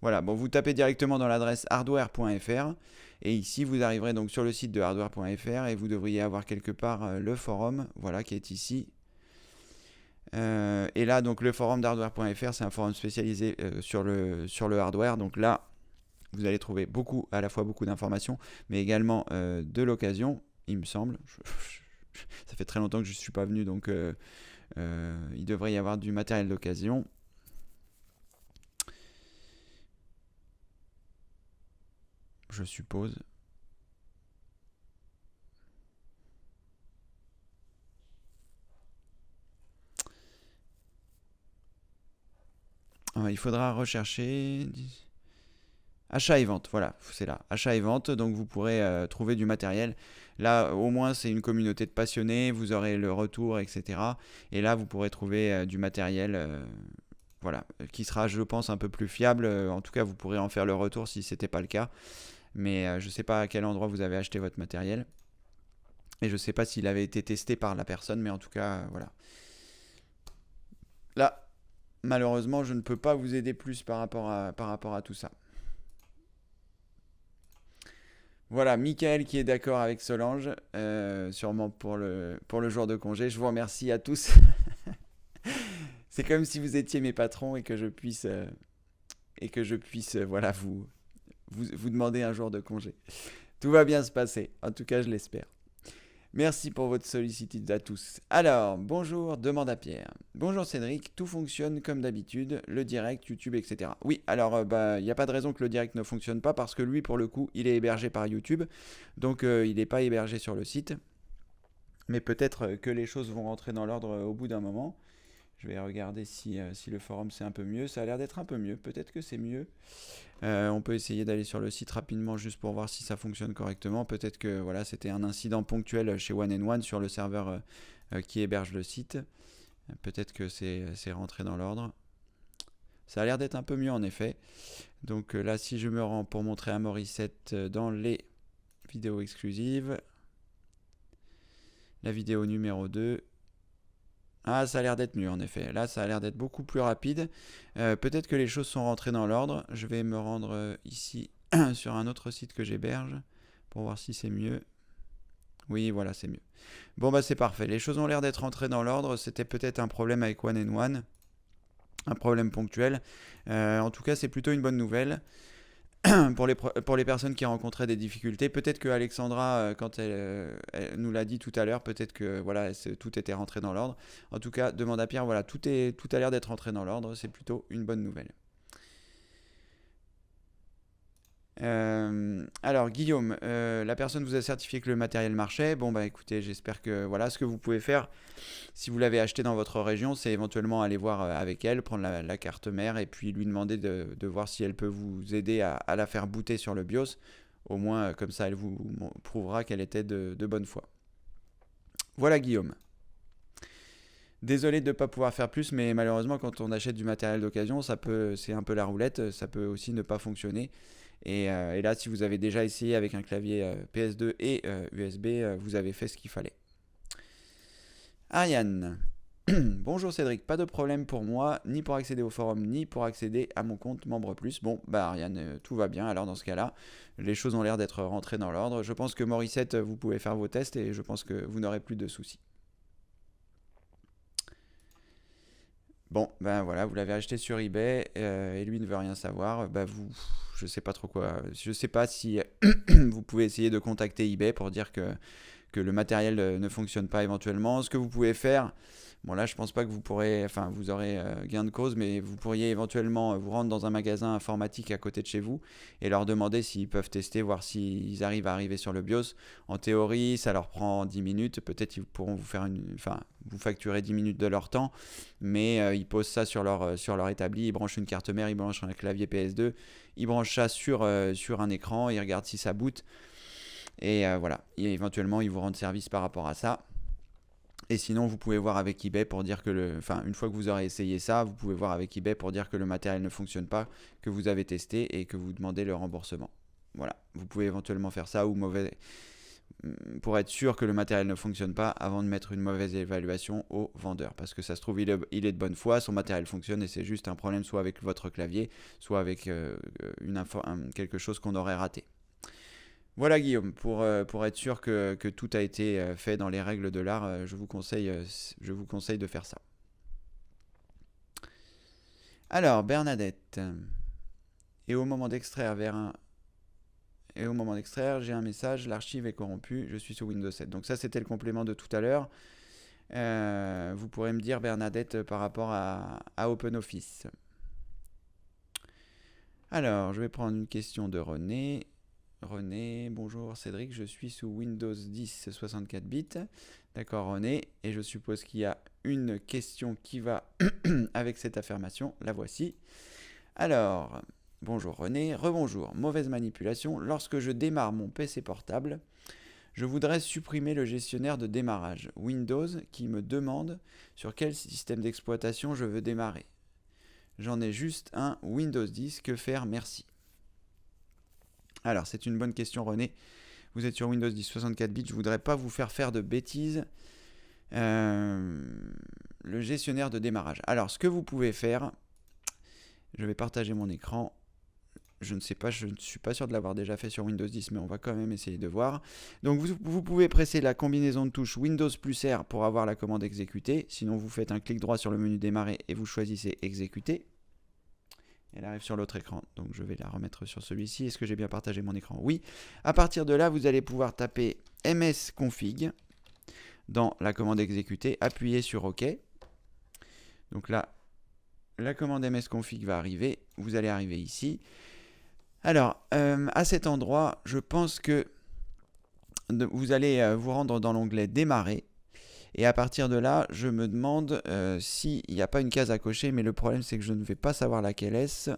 Voilà, bon, vous tapez directement dans l'adresse hardware.fr et ici vous arriverez donc sur le site de hardware.fr et vous devriez avoir quelque part le forum, voilà, qui est ici. Et là, donc le forum d'hardware.fr, c'est un forum spécialisé sur le hardware. Donc là, vous allez trouver à la fois beaucoup d'informations, mais également de l'occasion, il me semble. Ça fait très longtemps que je ne suis pas venu, donc il devrait y avoir du matériel d'occasion. Je suppose. Il faudra rechercher achat et vente, voilà, c'est là, achat et vente, donc vous pourrez trouver du matériel. Là, au moins, c'est une communauté de passionnés, vous aurez le retour, etc. Et là, vous pourrez trouver du matériel, voilà, qui sera, je pense, un peu plus fiable. En tout cas, vous pourrez en faire le retour si ce n'était pas le cas. Mais je ne sais pas à quel endroit vous avez acheté votre matériel. Et je ne sais pas s'il avait été testé par la personne, mais en tout cas, voilà. Là, malheureusement, je ne peux pas vous aider plus par rapport à tout ça. Voilà, Michael qui est d'accord avec Solange, sûrement pour le jour de congé. Je vous remercie à tous. C'est comme si vous étiez mes patrons et que je puisse, voilà, vous demander un jour de congé. Tout va bien se passer, en tout cas je l'espère. Merci pour votre sollicitude à tous. Alors, bonjour, demande à Pierre. Bonjour Cédric, tout fonctionne comme d'habitude, le direct, YouTube, etc. Oui, alors il n'y a pas de raison que le direct ne fonctionne pas parce que lui, pour le coup, il est hébergé par YouTube, donc il n'est pas hébergé sur le site. Mais peut-être que les choses vont rentrer dans l'ordre au bout d'un moment. Je vais regarder si le forum c'est un peu mieux. Ça a l'air d'être un peu mieux, peut-être que c'est mieux. On peut essayer d'aller sur le site rapidement juste pour voir si ça fonctionne correctement. Peut-être que voilà, c'était un incident ponctuel chez One sur le serveur qui héberge le site. Peut-être que c'est rentré dans l'ordre. Ça a l'air d'être un peu mieux en effet. Donc là, si je me rends pour montrer à Morissette dans les vidéos exclusives, la vidéo numéro 2. Ah, ça a l'air d'être mieux en effet. Là, ça a l'air d'être beaucoup plus rapide. Peut-être que les choses sont rentrées dans l'ordre. Je vais me rendre ici sur un autre site que j'héberge pour voir si c'est mieux. Oui, voilà, c'est mieux. Bon, bah c'est parfait. Les choses ont l'air d'être rentrées dans l'ordre. C'était peut-être un problème avec One, un problème ponctuel. En tout cas, c'est plutôt une bonne nouvelle. pour les personnes qui rencontraient des difficultés. Peut-être que Alexandra, quand elle nous l'a dit tout à l'heure, peut-être que voilà, tout était rentré dans l'ordre. En tout cas, demande à Pierre, voilà, tout a l'air d'être rentré dans l'ordre. C'est plutôt une bonne nouvelle. Alors Guillaume, la personne vous a certifié que le matériel marchait. Bon bah écoutez, j'espère que voilà, ce que vous pouvez faire, si vous l'avez acheté dans votre région, c'est éventuellement aller voir avec elle, prendre la carte mère et puis lui demander de voir si elle peut vous aider à la faire booter sur le BIOS. Au moins comme ça, elle vous prouvera qu'elle était de bonne foi. Voilà Guillaume. Désolé de ne pas pouvoir faire plus, mais malheureusement quand on achète du matériel d'occasion, c'est un peu la roulette, ça peut aussi ne pas fonctionner. Et là, si vous avez déjà essayé avec un clavier PS2 et USB, vous avez fait ce qu'il fallait. Ariane. Bonjour Cédric, pas de problème pour moi, ni pour accéder au forum, ni pour accéder à mon compte Membre Plus. Bon, bah Ariane, tout va bien, alors dans ce cas-là, les choses ont l'air d'être rentrées dans l'ordre. Je pense que Morissette, vous pouvez faire vos tests et je pense que vous n'aurez plus de soucis. Bon, ben voilà, vous l'avez acheté sur eBay et lui ne veut rien savoir. Bah je sais pas trop quoi. Je sais pas si vous pouvez essayer de contacter eBay pour dire que le matériel ne fonctionne pas éventuellement. Ce que vous pouvez faire, bon là je pense pas que vous pourrez, enfin vous aurez gain de cause, mais vous pourriez éventuellement vous rendre dans un magasin informatique à côté de chez vous et leur demander s'ils peuvent tester, voir s'ils arrivent à arriver sur le BIOS. En théorie, ça leur prend 10 minutes, peut-être ils pourront vous faire vous facturer 10 minutes de leur temps, mais ils posent ça sur leur établi, ils branchent une carte mère, ils branchent un clavier PS2, ils branchent ça sur un écran, ils regardent si ça boot. Et voilà, et éventuellement ils vous rendent service par rapport à ça. Et sinon, vous pouvez voir avec eBay pour dire que une fois que vous aurez essayé ça, vous pouvez voir avec eBay pour dire que le matériel ne fonctionne pas, que vous avez testé et que vous demandez le remboursement. Voilà, vous pouvez éventuellement faire ça pour être sûr que le matériel ne fonctionne pas avant de mettre une mauvaise évaluation au vendeur. Parce que ça se trouve, il est de bonne foi, son matériel fonctionne et c'est juste un problème soit avec votre clavier, soit avec quelque chose qu'on aurait raté. Voilà Guillaume, pour être sûr que tout a été fait dans les règles de l'art, je vous conseille de faire ça. Alors, Bernadette. Et au moment d'extraire, j'ai un message, l'archive est corrompue, je suis sur Windows 7. Donc ça, c'était le complément de tout à l'heure. Vous pourrez me dire, Bernadette, par rapport à OpenOffice. Alors, je vais prendre une question de René. René, bonjour Cédric, je suis sous Windows 10 64 bits. D'accord René, et je suppose qu'il y a une question qui va avec cette affirmation, la voici. Alors, bonjour René, rebonjour, mauvaise manipulation, lorsque je démarre mon PC portable, je voudrais supprimer le gestionnaire de démarrage Windows qui me demande sur quel système d'exploitation je veux démarrer. J'en ai juste un Windows 10, que faire, merci. Alors, c'est une bonne question, René. Vous êtes sur Windows 10 64 bits. Je ne voudrais pas vous faire de bêtises. Le gestionnaire de démarrage. Alors, ce que vous pouvez faire, je vais partager mon écran. Je ne sais pas, je ne suis pas sûr de l'avoir déjà fait sur Windows 10, mais on va quand même essayer de voir. Donc, vous pouvez presser la combinaison de touches Windows plus R pour avoir la commande exécutée. Sinon, vous faites un clic droit sur le menu démarrer et vous choisissez exécuter. Elle arrive sur l'autre écran, donc je vais la remettre sur celui-ci. Est-ce que j'ai bien partagé mon écran? Oui. À partir de là, vous allez pouvoir taper msconfig dans la commande exécutée, appuyer sur OK. Donc là, la commande msconfig va arriver. Vous allez arriver ici. Alors, à cet endroit, je pense que vous allez vous rendre dans l'onglet démarrer. Et à partir de là, je me demande s'il n'y a pas une case à cocher, mais le problème c'est que je ne vais pas savoir laquelle est-ce.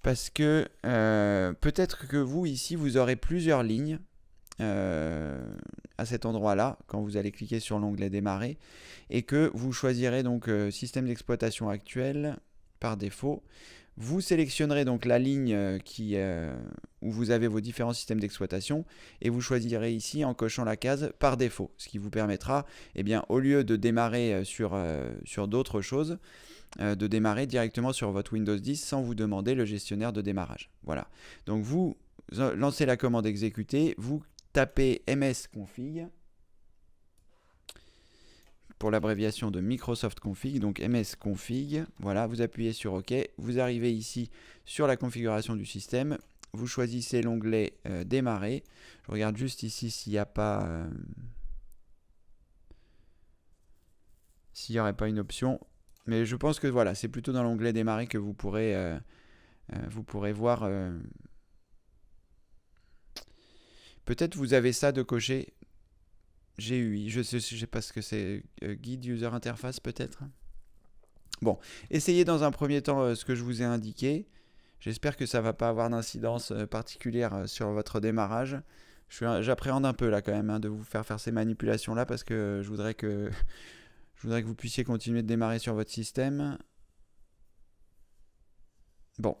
Parce que peut-être que vous, ici, vous aurez plusieurs lignes à cet endroit-là, quand vous allez cliquer sur l'onglet démarrer, et que vous choisirez donc système d'exploitation actuel par défaut. Vous sélectionnerez donc la ligne où vous avez vos différents systèmes d'exploitation et vous choisirez ici en cochant la case par défaut, ce qui vous permettra, eh bien, au lieu de démarrer sur d'autres choses, de démarrer directement sur votre Windows 10 sans vous demander le gestionnaire de démarrage. Voilà. Donc vous lancez la commande exécuter, vous tapez msconfig pour l'abréviation de Microsoft Config, donc msconfig, voilà, vous appuyez sur OK, vous arrivez ici sur la configuration du système, vous choisissez l'onglet démarrer, je regarde juste ici s'il n'y a pas, s'il n'y aurait pas une option, mais je pense que voilà, c'est plutôt dans l'onglet démarrer que vous pourrez voir, peut-être vous avez ça de cocher. GUI, je sais pas ce que c'est, guide user interface peut-être. Bon, essayez dans un premier temps ce que je vous ai indiqué. J'espère que ça ne va pas avoir d'incidence particulière sur votre démarrage. J'appréhende un peu là quand même de vous faire ces manipulations là parce que je voudrais que vous puissiez continuer de démarrer sur votre système. Bon.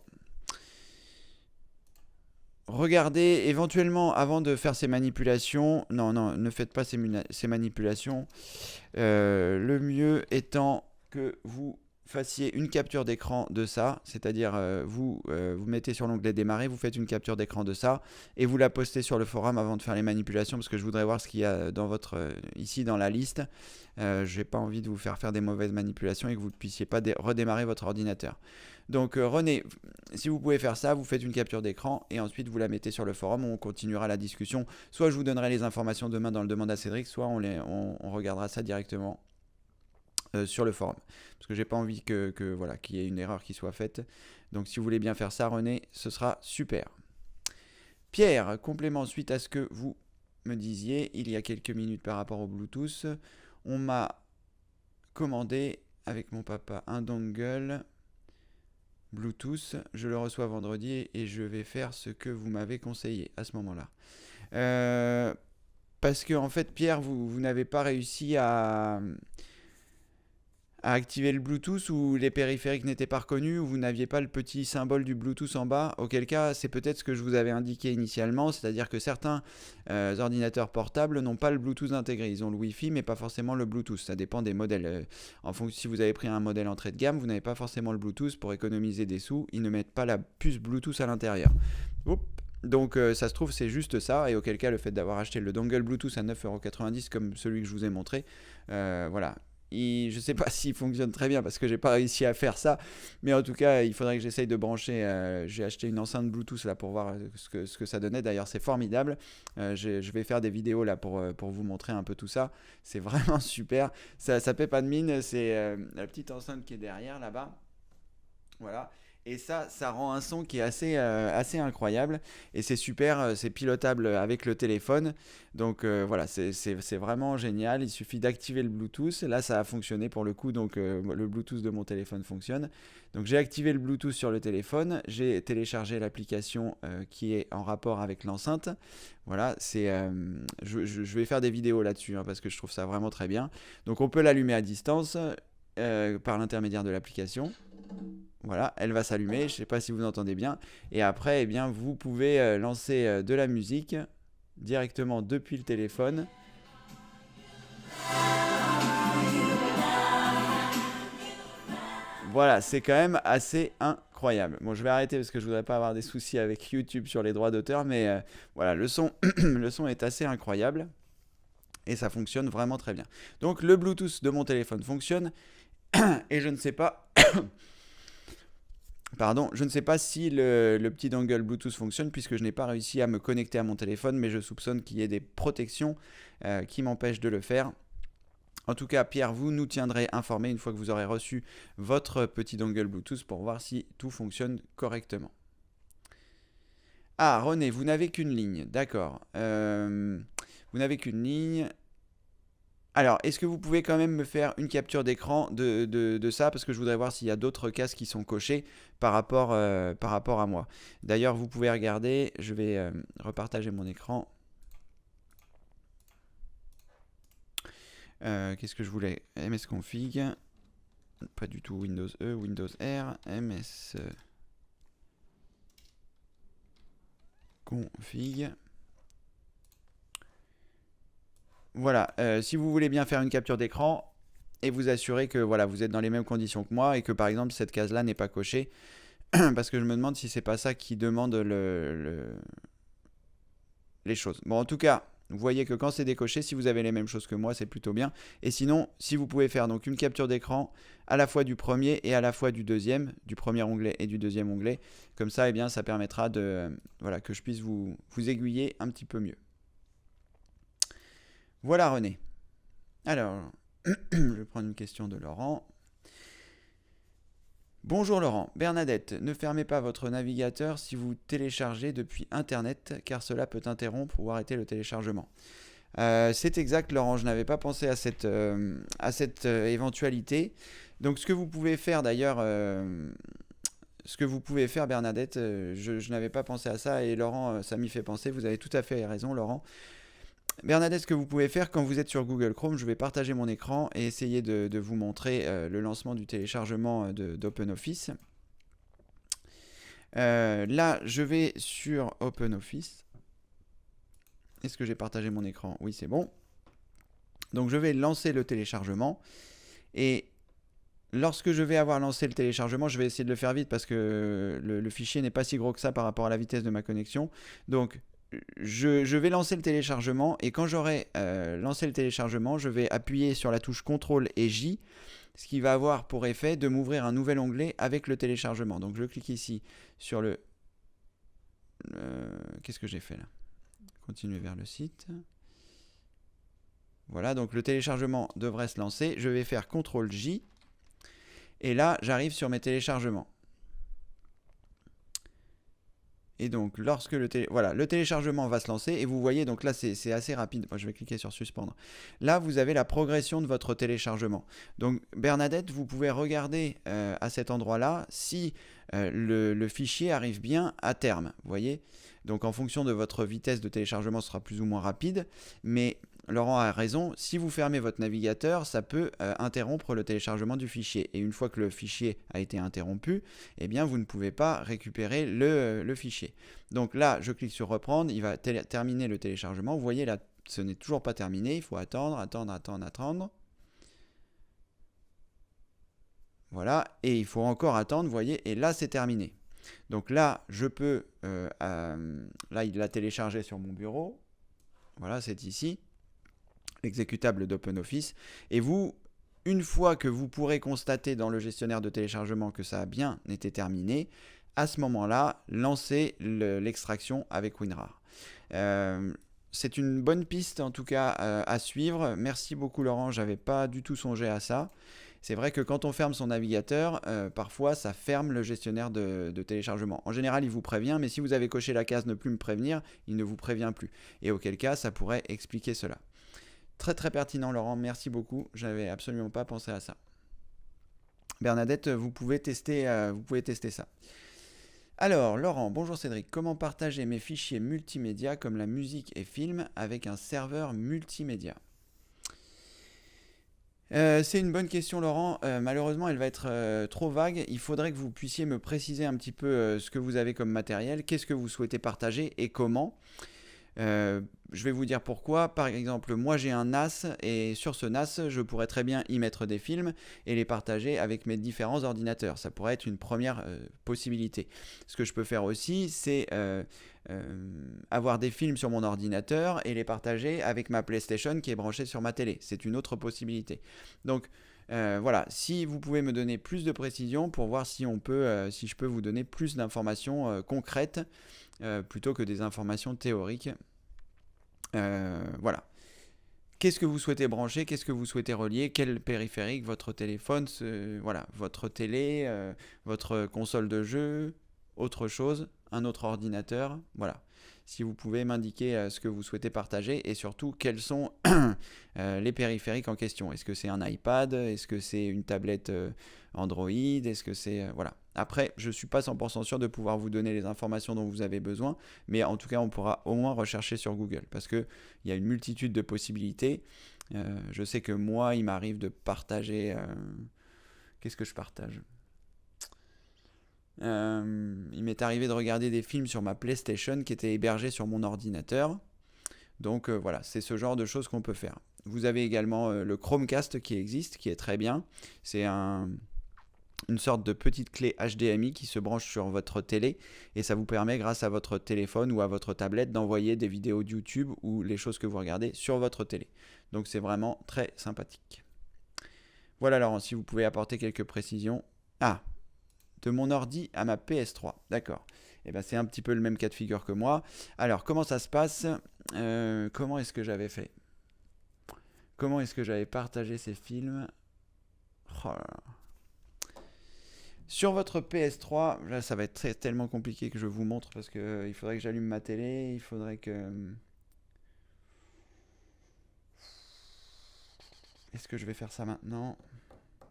Regardez éventuellement avant de faire ces manipulations. Non, ne faites pas ces manipulations. Le mieux étant que vous fassiez une capture d'écran de ça, c'est-à-dire vous mettez sur l'onglet démarrer, vous faites une capture d'écran de ça et vous la postez sur le forum avant de faire les manipulations parce que je voudrais voir ce qu'il y a dans votre ici dans la liste. J'ai pas envie de vous faire des mauvaises manipulations et que vous ne puissiez pas redémarrer votre ordinateur. Donc René, si vous pouvez faire ça, vous faites une capture d'écran et ensuite vous la mettez sur le forum, on continuera la discussion. Soit je vous donnerai les informations demain dans le demande à Cédric, soit on regardera ça directement sur le forum. Parce que j'ai pas envie voilà, qu'il y ait une erreur qui soit faite. Donc si vous voulez bien faire ça, René, ce sera super. Pierre, complément suite à ce que vous me disiez il y a quelques minutes par rapport au Bluetooth. On m'a commandé avec mon papa un dongle Bluetooth. Je le reçois vendredi et je vais faire ce que vous m'avez conseillé à ce moment-là. Parce que en fait, Pierre, vous n'avez pas réussi à activer le Bluetooth ou les périphériques n'étaient pas reconnus ou vous n'aviez pas le petit symbole du Bluetooth en bas, auquel cas c'est peut-être ce que je vous avais indiqué initialement, c'est-à-dire que certains ordinateurs portables n'ont pas le Bluetooth intégré, ils ont le Wi-Fi mais pas forcément le Bluetooth, ça dépend des modèles. En fonction, si vous avez pris un modèle entrée de gamme, vous n'avez pas forcément le Bluetooth, pour économiser des sous, ils ne mettent pas la puce Bluetooth à l'intérieur. Oups. Donc ça se trouve c'est juste ça, et auquel cas le fait d'avoir acheté le dongle Bluetooth à 9,90€ comme celui que je vous ai montré, voilà. Je ne sais pas s'il fonctionne très bien parce que j'ai pas réussi à faire ça, mais en tout cas il faudrait que j'essaye de brancher. J'ai acheté une enceinte Bluetooth là pour voir ce que ça donnait. D'ailleurs c'est formidable. Je vais faire des vidéos là pour vous montrer un peu tout ça. C'est vraiment super. Ça paie pas de mine. C'est la petite enceinte qui est derrière là-bas. Voilà. Et ça rend un son qui est assez incroyable. Et c'est super, c'est pilotable avec le téléphone. Donc voilà, c'est vraiment génial. Il suffit d'activer le Bluetooth. Là, ça a fonctionné pour le coup. Donc le Bluetooth de mon téléphone fonctionne. Donc j'ai activé le Bluetooth sur le téléphone. J'ai téléchargé l'application qui est en rapport avec l'enceinte. Voilà, je vais faire des vidéos là-dessus parce que je trouve ça vraiment très bien. Donc on peut l'allumer à distance par l'intermédiaire de l'application. Voilà, elle va s'allumer, je ne sais pas si vous entendez bien. Et après, eh bien, vous pouvez lancer de la musique directement depuis le téléphone. Voilà, c'est quand même assez incroyable. Bon, je vais arrêter parce que je voudrais pas avoir des soucis avec YouTube sur les droits d'auteur, mais voilà, le son, le son est assez incroyable et ça fonctionne vraiment très bien. Donc le Bluetooth de mon téléphone fonctionne et je ne sais pas... Pardon, je ne sais pas si le petit dongle Bluetooth fonctionne puisque je n'ai pas réussi à me connecter à mon téléphone, mais je soupçonne qu'il y ait des protections qui m'empêchent de le faire. En tout cas, Pierre, vous nous tiendrez informés une fois que vous aurez reçu votre petit dongle Bluetooth pour voir si tout fonctionne correctement. Ah, René, vous n'avez qu'une ligne, d'accord. Vous n'avez qu'une ligne. Alors, est-ce que vous pouvez quand même me faire une capture d'écran de ça? Parce que je voudrais voir s'il y a d'autres cases qui sont cochées par rapport à moi. D'ailleurs, vous pouvez regarder, je vais repartager mon écran. Qu'est-ce que je voulais? msconfig. Pas du tout Windows E, Windows R. msconfig. Voilà, si vous voulez bien faire une capture d'écran et vous assurer que voilà, vous êtes dans les mêmes conditions que moi et que par exemple cette case-là n'est pas cochée, parce que je me demande si c'est pas ça qui demande les choses. Bon, en tout cas, vous voyez que quand c'est décoché, si vous avez les mêmes choses que moi, c'est plutôt bien. Et sinon, si vous pouvez faire donc une capture d'écran à la fois du premier et à la fois du deuxième, du premier onglet et du deuxième onglet, comme ça, eh bien, ça permettra voilà, que je puisse vous aiguiller un petit peu mieux. Voilà René. Alors, je vais prendre une question de Laurent. Bonjour Laurent. Bernadette, ne fermez pas votre navigateur si vous téléchargez depuis Internet, car cela peut interrompre ou arrêter le téléchargement. C'est exact Laurent, je n'avais pas pensé à cette éventualité. Donc ce que vous pouvez faire d'ailleurs... Ce que vous pouvez faire Bernadette, je n'avais pas pensé à ça et Laurent, ça m'y fait penser, vous avez tout à fait raison Laurent. Bernadette, ce que vous pouvez faire quand vous êtes sur Google Chrome, je vais partager mon écran et essayer de vous montrer le lancement du téléchargement d'OpenOffice. Là, je vais sur OpenOffice. Est-ce que j'ai partagé mon écran? Oui, c'est bon. Donc, je vais lancer le téléchargement et lorsque je vais avoir lancé le téléchargement, je vais essayer de le faire vite parce que le fichier n'est pas si gros que ça par rapport à la vitesse de ma connexion. Donc, je vais lancer le téléchargement et quand j'aurai lancé le téléchargement, je vais appuyer sur la touche CTRL et J, ce qui va avoir pour effet de m'ouvrir un nouvel onglet avec le téléchargement. Donc, je clique ici sur le... Qu'est-ce que j'ai fait là? Continuer vers le site. Voilà, donc le téléchargement devrait se lancer. Je vais faire CTRL J. Et là, j'arrive sur mes téléchargements. Et donc, lorsque le téléchargement va se lancer, et vous voyez, donc là, c'est assez rapide. Moi, je vais cliquer sur suspendre. Là, vous avez la progression de votre téléchargement. Donc, Bernadette, vous pouvez regarder à cet endroit-là si le fichier arrive bien à terme. Vous voyez? Donc, en fonction de votre vitesse de téléchargement, ce sera plus ou moins rapide. Mais Laurent a raison, si vous fermez votre navigateur, ça peut interrompre le téléchargement du fichier. Et une fois que le fichier a été interrompu, eh bien vous ne pouvez pas récupérer le fichier. Donc là, je clique sur reprendre, il va terminer le téléchargement. Vous voyez là, ce n'est toujours pas terminé, il faut attendre. Voilà, et il faut encore attendre, vous voyez, et là c'est terminé. Donc là, je peux, là il l'a téléchargé sur mon bureau. Voilà, c'est ici. L'exécutable d'OpenOffice. Et vous, une fois que vous pourrez constater dans le gestionnaire de téléchargement que ça a bien été terminé, à ce moment-là, lancez l'extraction avec WinRAR. C'est une bonne piste en tout cas à suivre. Merci beaucoup Laurent, j'avais pas du tout songé à ça. C'est vrai que quand on ferme son navigateur, parfois ça ferme le gestionnaire de téléchargement. En général, il vous prévient, mais si vous avez coché la case ne plus me prévenir, il ne vous prévient plus. Et auquel cas, ça pourrait expliquer cela. Très très pertinent Laurent, merci beaucoup, j'avais absolument pas pensé à ça. Bernadette, vous pouvez tester ça. Alors Laurent, bonjour Cédric, comment partager mes fichiers multimédia comme la musique et films avec un serveur multimédia? C'est une bonne question Laurent, malheureusement elle va être trop vague, il faudrait que vous puissiez me préciser un petit peu ce que vous avez comme matériel, qu'est-ce que vous souhaitez partager et comment. Je vais vous dire pourquoi. Par exemple, moi j'ai un NAS et sur ce NAS, je pourrais très bien y mettre des films et les partager avec mes différents ordinateurs. Ça pourrait être une première possibilité. Ce que je peux faire aussi, c'est avoir des films sur mon ordinateur et les partager avec ma PlayStation qui est branchée sur ma télé. C'est une autre possibilité. Donc voilà, si vous pouvez me donner plus de précision pour voir si si je peux vous donner plus d'informations concrètes plutôt que des informations théoriques. Voilà. Qu'est-ce que vous souhaitez brancher? Qu'est-ce que vous souhaitez relier? Quel périphérique? Votre téléphone? Voilà, votre télé, votre console de jeu, autre chose, un autre ordinateur. Voilà. Si vous pouvez m'indiquer ce que vous souhaitez partager et surtout quels sont les périphériques en question. Est-ce que c'est un iPad? Est-ce que c'est une tablette Android? Est-ce que c'est... voilà. Après, je ne suis pas 100% sûr de pouvoir vous donner les informations dont vous avez besoin, mais en tout cas, on pourra au moins rechercher sur Google parce qu'il y a une multitude de possibilités. Je sais que moi, il m'arrive de partager... Qu'est-ce que je partage? Il m'est arrivé de regarder des films sur ma PlayStation qui étaient hébergés sur mon ordinateur. Donc voilà, c'est ce genre de choses qu'on peut faire. Vous avez également le Chromecast qui existe, qui est très bien. C'est une sorte de petite clé HDMI qui se branche sur votre télé et ça vous permet grâce à votre téléphone ou à votre tablette d'envoyer des vidéos de YouTube ou les choses que vous regardez sur votre télé. Donc c'est vraiment très sympathique. Voilà Laurent, si vous pouvez apporter quelques précisions. Ah, de mon ordi à ma PS3, d'accord. Et ben c'est un petit peu le même cas de figure que moi. Alors comment ça se passe? Comment est-ce que j'avais fait? Comment est-ce que j'avais partagé ces films? Oh là là. Sur votre PS3, là ça va être tellement compliqué que je vous montre parce que il faudrait que j'allume ma télé, il faudrait que... Est-ce que je vais faire ça maintenant?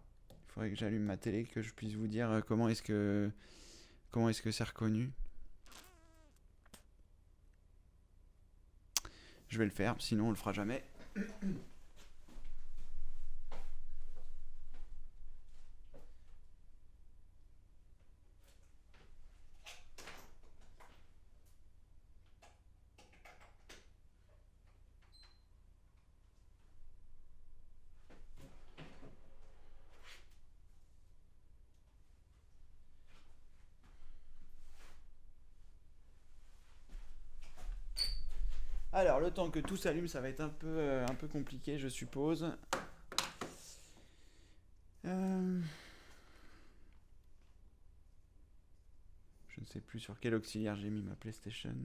Il faudrait que j'allume ma télé, que je puisse vous dire comment est-ce que c'est reconnu. Je vais le faire, sinon on le fera jamais. Alors, le temps que tout s'allume, ça va être un peu compliqué, je suppose. Je ne sais plus sur quel auxiliaire j'ai mis ma PlayStation.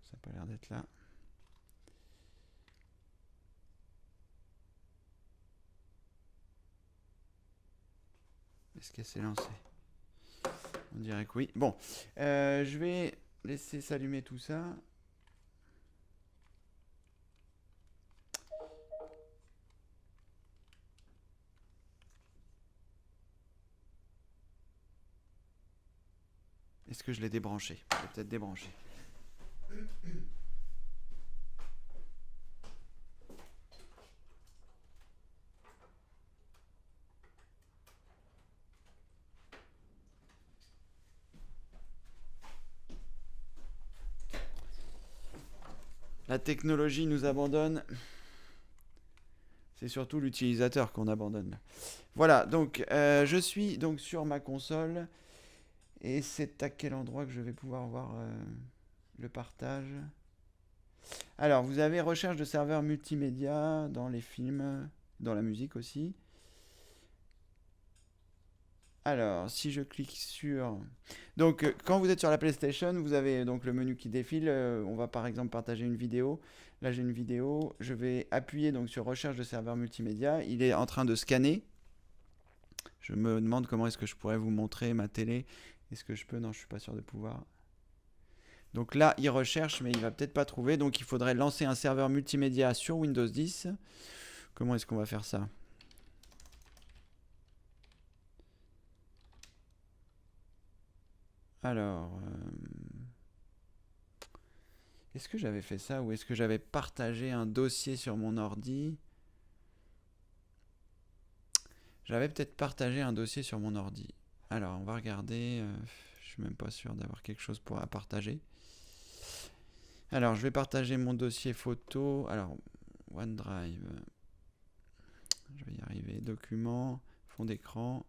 Ça n'a pas l'air d'être là. Est-ce qu'elle s'est lancée? On dirait que oui. Bon, je vais laisser s'allumer tout ça. Est-ce que je l'ai débranché? Je l'ai peut-être débranché. La technologie nous abandonne. C'est surtout l'utilisateur qu'on abandonne. Voilà, donc je suis donc sur ma console. Et c'est à quel endroit que je vais pouvoir voir le partage? Alors, vous avez recherche de serveurs multimédia dans les films, dans la musique aussi. Alors, si je clique sur... Donc, quand vous êtes sur la PlayStation, vous avez donc le menu qui défile. On va par exemple partager une vidéo. Là, j'ai une vidéo. Je vais appuyer donc sur recherche de serveurs multimédia. Il est en train de scanner. Je me demande comment est-ce que je pourrais vous montrer ma télé. Est-ce que je peux? Non, je suis pas sûr de pouvoir. Donc là, il recherche, mais il va peut-être pas trouver. Donc, il faudrait lancer un serveur multimédia sur Windows 10. Comment est-ce qu'on va faire ça? Alors, est-ce que j'avais fait ça ou est-ce que j'avais partagé un dossier sur mon ordi? J'avais peut-être partagé un dossier sur mon ordi. Alors, on va regarder. Je suis même pas sûr d'avoir quelque chose à partager. Alors, je vais partager mon dossier photo. Alors, OneDrive. Je vais y arriver. Documents, fond d'écran.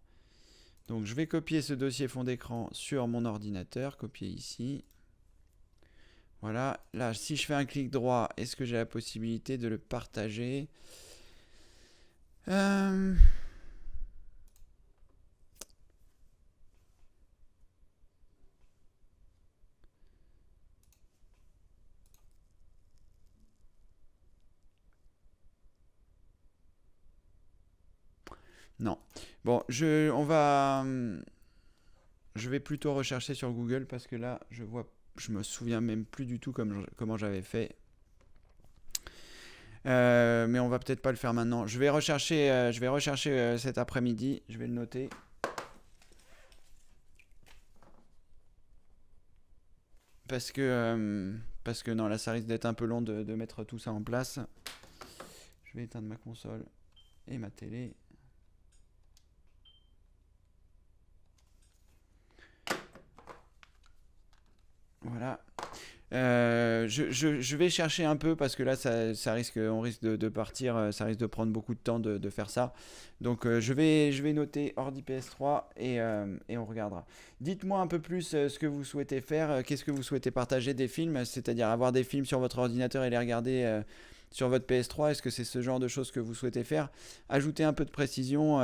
Donc, je vais copier ce dossier fond d'écran sur mon ordinateur. Copier ici. Voilà. Là, si je fais un clic droit, est-ce que j'ai la possibilité de le partager? Non. Bon, je vais plutôt rechercher sur Google parce que là, je me souviens même plus du tout comment j'avais fait. Mais on va peut-être pas le faire maintenant. Je vais rechercher cet après-midi. Je vais le noter. Parce que non, là, ça risque d'être un peu long de mettre tout ça en place. Je vais éteindre ma console et ma télé. Voilà. Je vais chercher un peu parce que là, on risque de partir, ça risque de prendre beaucoup de temps de faire ça. Donc, je vais noter ordi PS3 et on regardera. Dites-moi un peu plus ce que vous souhaitez faire. Qu'est-ce que vous souhaitez partager des films, c'est-à-dire avoir des films sur votre ordinateur et les regarder sur votre PS3. Est-ce que c'est ce genre de choses que vous souhaitez faire? Ajoutez un peu de précision.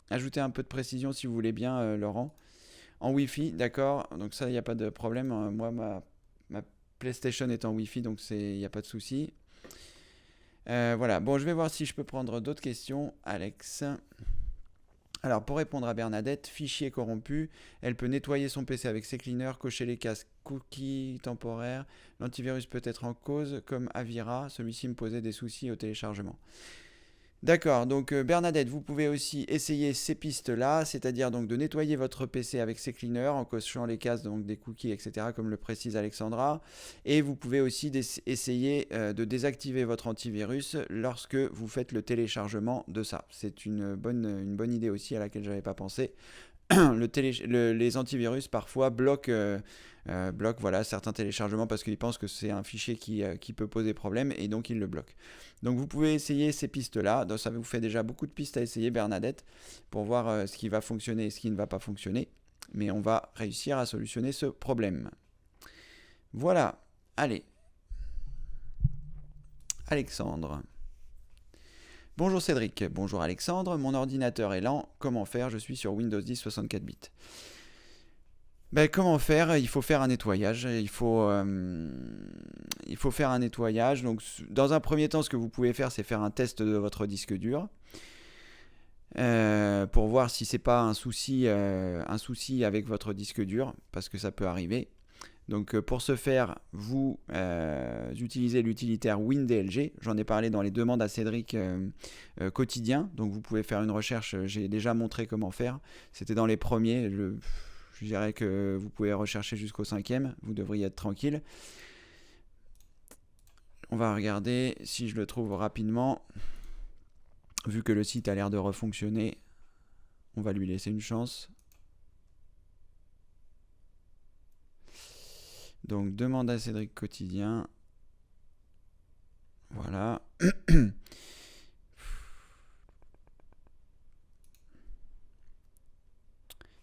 Ajoutez un peu de précision si vous voulez bien, Laurent. En Wi-Fi, d'accord. Donc ça, il n'y a pas de problème. Moi, ma PlayStation est en Wi-Fi, donc il n'y a pas de souci. Voilà. Bon, je vais voir si je peux prendre d'autres questions. Alex. Alors, pour répondre à Bernadette, fichier corrompu, elle peut nettoyer son PC avec ses cleaners, cocher les casques cookies temporaires. L'antivirus peut être en cause, comme Avira. Celui-ci me posait des soucis au téléchargement. D'accord, donc Bernadette, vous pouvez aussi essayer ces pistes-là, c'est-à-dire donc de nettoyer votre PC avec ces cleaners en cochant les cases donc des cookies, etc., comme le précise Alexandra. Et vous pouvez aussi essayer de désactiver votre antivirus lorsque vous faites le téléchargement de ça. C'est une bonne idée aussi à laquelle je n'avais pas pensé. Les antivirus parfois bloquent voilà, certains téléchargements parce qu'ils pensent que c'est un fichier qui peut poser problème et donc ils le bloquent. Donc vous pouvez essayer ces pistes-là. Donc ça vous fait déjà beaucoup de pistes à essayer, Bernadette, pour voir ce qui va fonctionner et ce qui ne va pas fonctionner. Mais on va réussir à solutionner ce problème. Voilà, allez. Alexandre. Bonjour Cédric, bonjour Alexandre, mon ordinateur est lent, comment faire? Je suis sur Windows 10 64 bits. Ben, comment faire? Il faut faire un nettoyage. Il faut faire un nettoyage. Donc, dans un premier temps, ce que vous pouvez faire, c'est faire un test de votre disque dur pour voir si c'est pas un souci avec votre disque dur, parce que ça peut arriver. Donc, pour ce faire, vous utilisez l'utilitaire WinDLG. J'en ai parlé dans les demandes à Cédric quotidien. Donc, vous pouvez faire une recherche. J'ai déjà montré comment faire. C'était dans les premiers. Je dirais que vous pouvez rechercher jusqu'au 5e, vous devriez être tranquille. On va regarder si je le trouve rapidement. Vu que le site a l'air de refonctionner, on va lui laisser une chance. Donc, demande à Cédric quotidien. Voilà.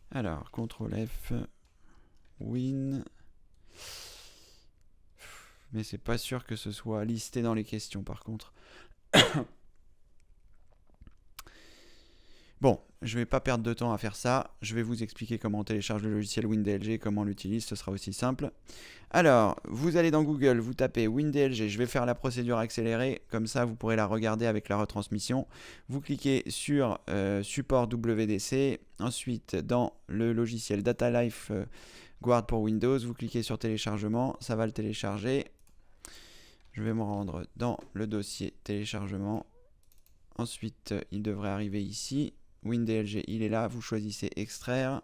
Alors, CTRL F, Win. Mais c'est pas sûr que ce soit listé dans les questions par contre. Bon, je vais pas perdre de temps à faire ça. Je vais vous expliquer comment on télécharge le logiciel WinDLG et comment on l'utilise. Ce sera aussi simple. Alors, vous allez dans Google, vous tapez WinDLG. Je vais faire la procédure accélérée. Comme ça, vous pourrez la regarder avec la retransmission. Vous cliquez sur Support WDC. Ensuite, dans le logiciel DataLife Guard pour Windows, vous cliquez sur Téléchargement. Ça va le télécharger. Je vais me rendre dans le dossier Téléchargement. Ensuite, il devrait arriver ici. WinDLG, il est là. Vous choisissez Extraire.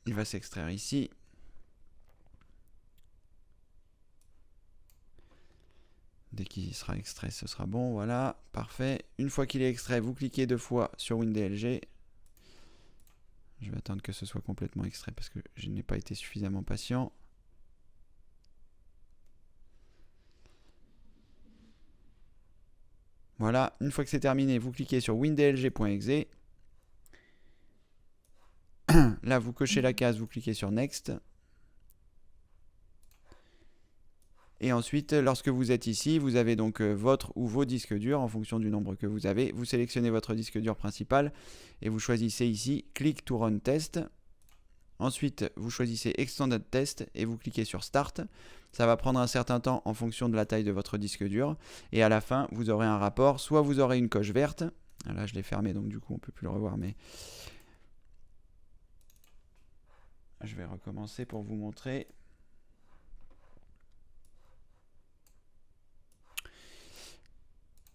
Il va s'extraire ici. Dès qu'il sera extrait, ce sera bon. Voilà, parfait. Une fois qu'il est extrait, vous cliquez 2 fois sur WinDLG. Je vais attendre que ce soit complètement extrait parce que je n'ai pas été suffisamment patient. Voilà, une fois que c'est terminé, vous cliquez sur windlg.exe. Là, vous cochez la case, vous cliquez sur Next. Et ensuite, lorsque vous êtes ici, vous avez donc votre ou vos disques durs en fonction du nombre que vous avez. Vous sélectionnez votre disque dur principal et vous choisissez ici Click to Run Test. Ensuite, vous choisissez Extended Test et vous cliquez sur Start. Ça va prendre un certain temps en fonction de la taille de votre disque dur. Et à la fin, vous aurez un rapport. Soit vous aurez une coche verte. Là, je l'ai fermé, donc du coup, on ne peut plus le revoir. Mais je vais recommencer pour vous montrer.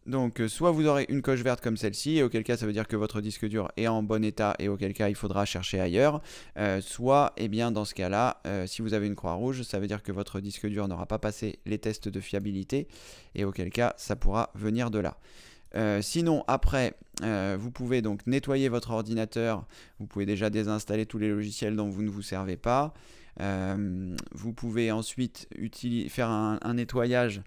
Donc, soit vous aurez une coche verte comme celle-ci, et auquel cas ça veut dire que votre disque dur est en bon état, et auquel cas il faudra chercher ailleurs. Soit, eh bien, dans ce cas-là, si vous avez une croix rouge, ça veut dire que votre disque dur n'aura pas passé les tests de fiabilité, et auquel cas ça pourra venir de là. Sinon, après, vous pouvez donc nettoyer votre ordinateur. Vous pouvez déjà désinstaller tous les logiciels dont vous ne vous servez pas. Vous pouvez ensuite faire un nettoyage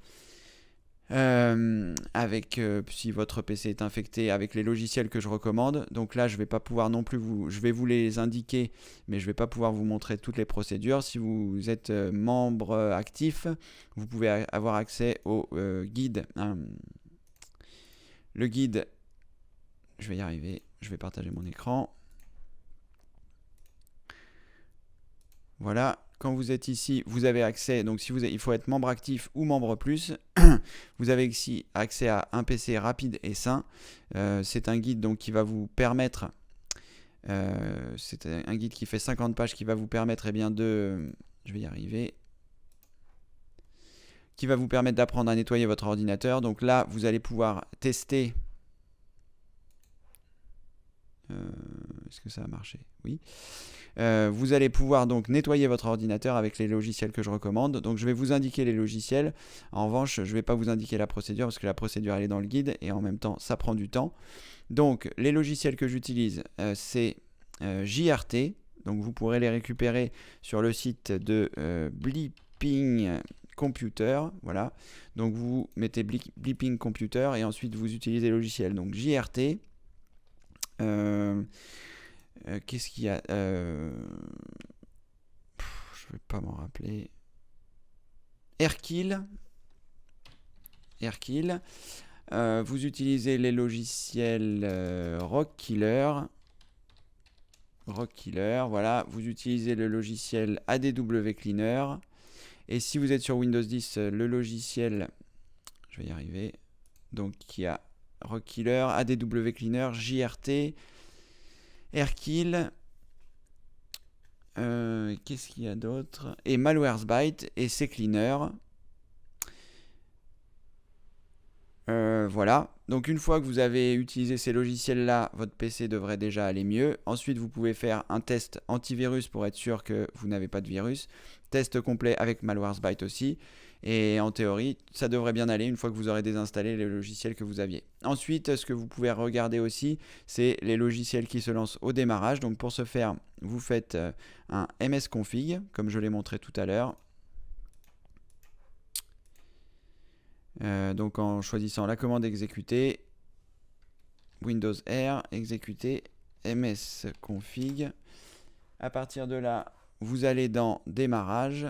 avec si votre PC est infecté, avec les logiciels que je recommande. Donc là, je vais pas pouvoir non plus je vais vous les indiquer, mais je vais pas pouvoir vous montrer toutes les procédures. Si vous êtes membre actif, vous pouvez avoir accès au guide. Le guide, je vais y arriver. Je vais partager mon écran. Voilà. Quand vous êtes ici, vous avez accès, donc si il faut être membre actif ou membre plus, vous avez ici accès à un PC rapide et sain. C'est un guide donc qui va vous permettre, c'est un guide qui fait 50 pages qui va vous permettre je vais y arriver, qui va vous permettre d'apprendre à nettoyer votre ordinateur. Donc là, vous allez pouvoir tester. Est-ce que ça a marché? Oui. Vous allez pouvoir donc nettoyer votre ordinateur avec les logiciels que je recommande. Donc je vais vous indiquer les logiciels. En revanche, je ne vais pas vous indiquer la procédure parce que la procédure elle est dans le guide et en même temps ça prend du temps. Donc les logiciels que j'utilise, c'est JRT. Donc vous pourrez les récupérer sur le site de Bleeping Computer. Voilà. Donc vous mettez Bleeping Computer et ensuite vous utilisez le logiciel. Donc JRT. Qu'est-ce qu'il y a Je vais pas m'en rappeler. Hercule. Vous utilisez les logiciels Rockkiller. Voilà. Vous utilisez le logiciel ADW Cleaner. Et si vous êtes sur Windows 10, le logiciel, je vais y arriver, donc il y a Rockkiller, ADW Cleaner, JRT, Hercule, qu'est-ce qu'il y a d'autre, et Malwaresbyte et CCleaner. Voilà, donc une fois que vous avez utilisé ces logiciels-là, votre PC devrait déjà aller mieux. Ensuite, vous pouvez faire un test antivirus pour être sûr que vous n'avez pas de virus. Test complet avec Malwaresbyte aussi. Et en théorie, ça devrait bien aller une fois que vous aurez désinstallé les logiciels que vous aviez. Ensuite, ce que vous pouvez regarder aussi, c'est les logiciels qui se lancent au démarrage. Donc pour ce faire, vous faites un msconfig, comme je l'ai montré tout à l'heure. Donc en choisissant la commande exécuter, Windows R, exécuter msconfig. À partir de là, vous allez dans démarrage.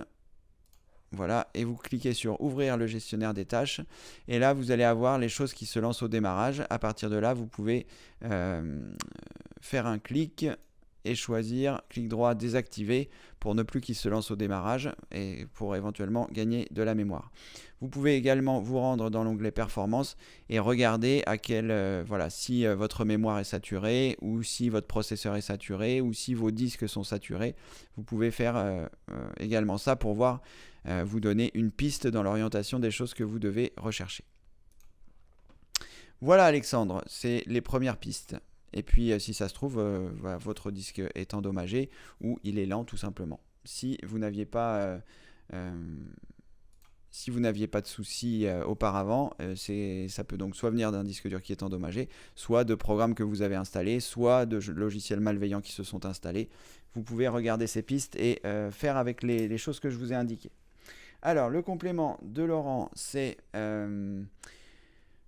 Voilà, et vous cliquez sur ouvrir le gestionnaire des tâches. Et là, vous allez avoir les choses qui se lancent au démarrage. À partir de là, vous pouvez faire un clic et choisir clic droit désactiver pour ne plus qu'il se lance au démarrage et pour éventuellement gagner de la mémoire. Vous pouvez également vous rendre dans l'onglet performance et regarder à quel si votre mémoire est saturée ou si votre processeur est saturé ou si vos disques sont saturés. Vous pouvez faire également ça pour voir vous donner une piste dans l'orientation des choses que vous devez rechercher. Voilà Alexandre, c'est les premières pistes. Et puis si ça se trouve, votre disque est endommagé ou il est lent tout simplement. Si vous n'aviez pas de soucis auparavant, ça peut donc soit venir d'un disque dur qui est endommagé, soit de programmes que vous avez installés, soit de logiciels malveillants qui se sont installés. Vous pouvez regarder ces pistes et faire avec les choses que je vous ai indiquées. Alors, le complément de Laurent, c'est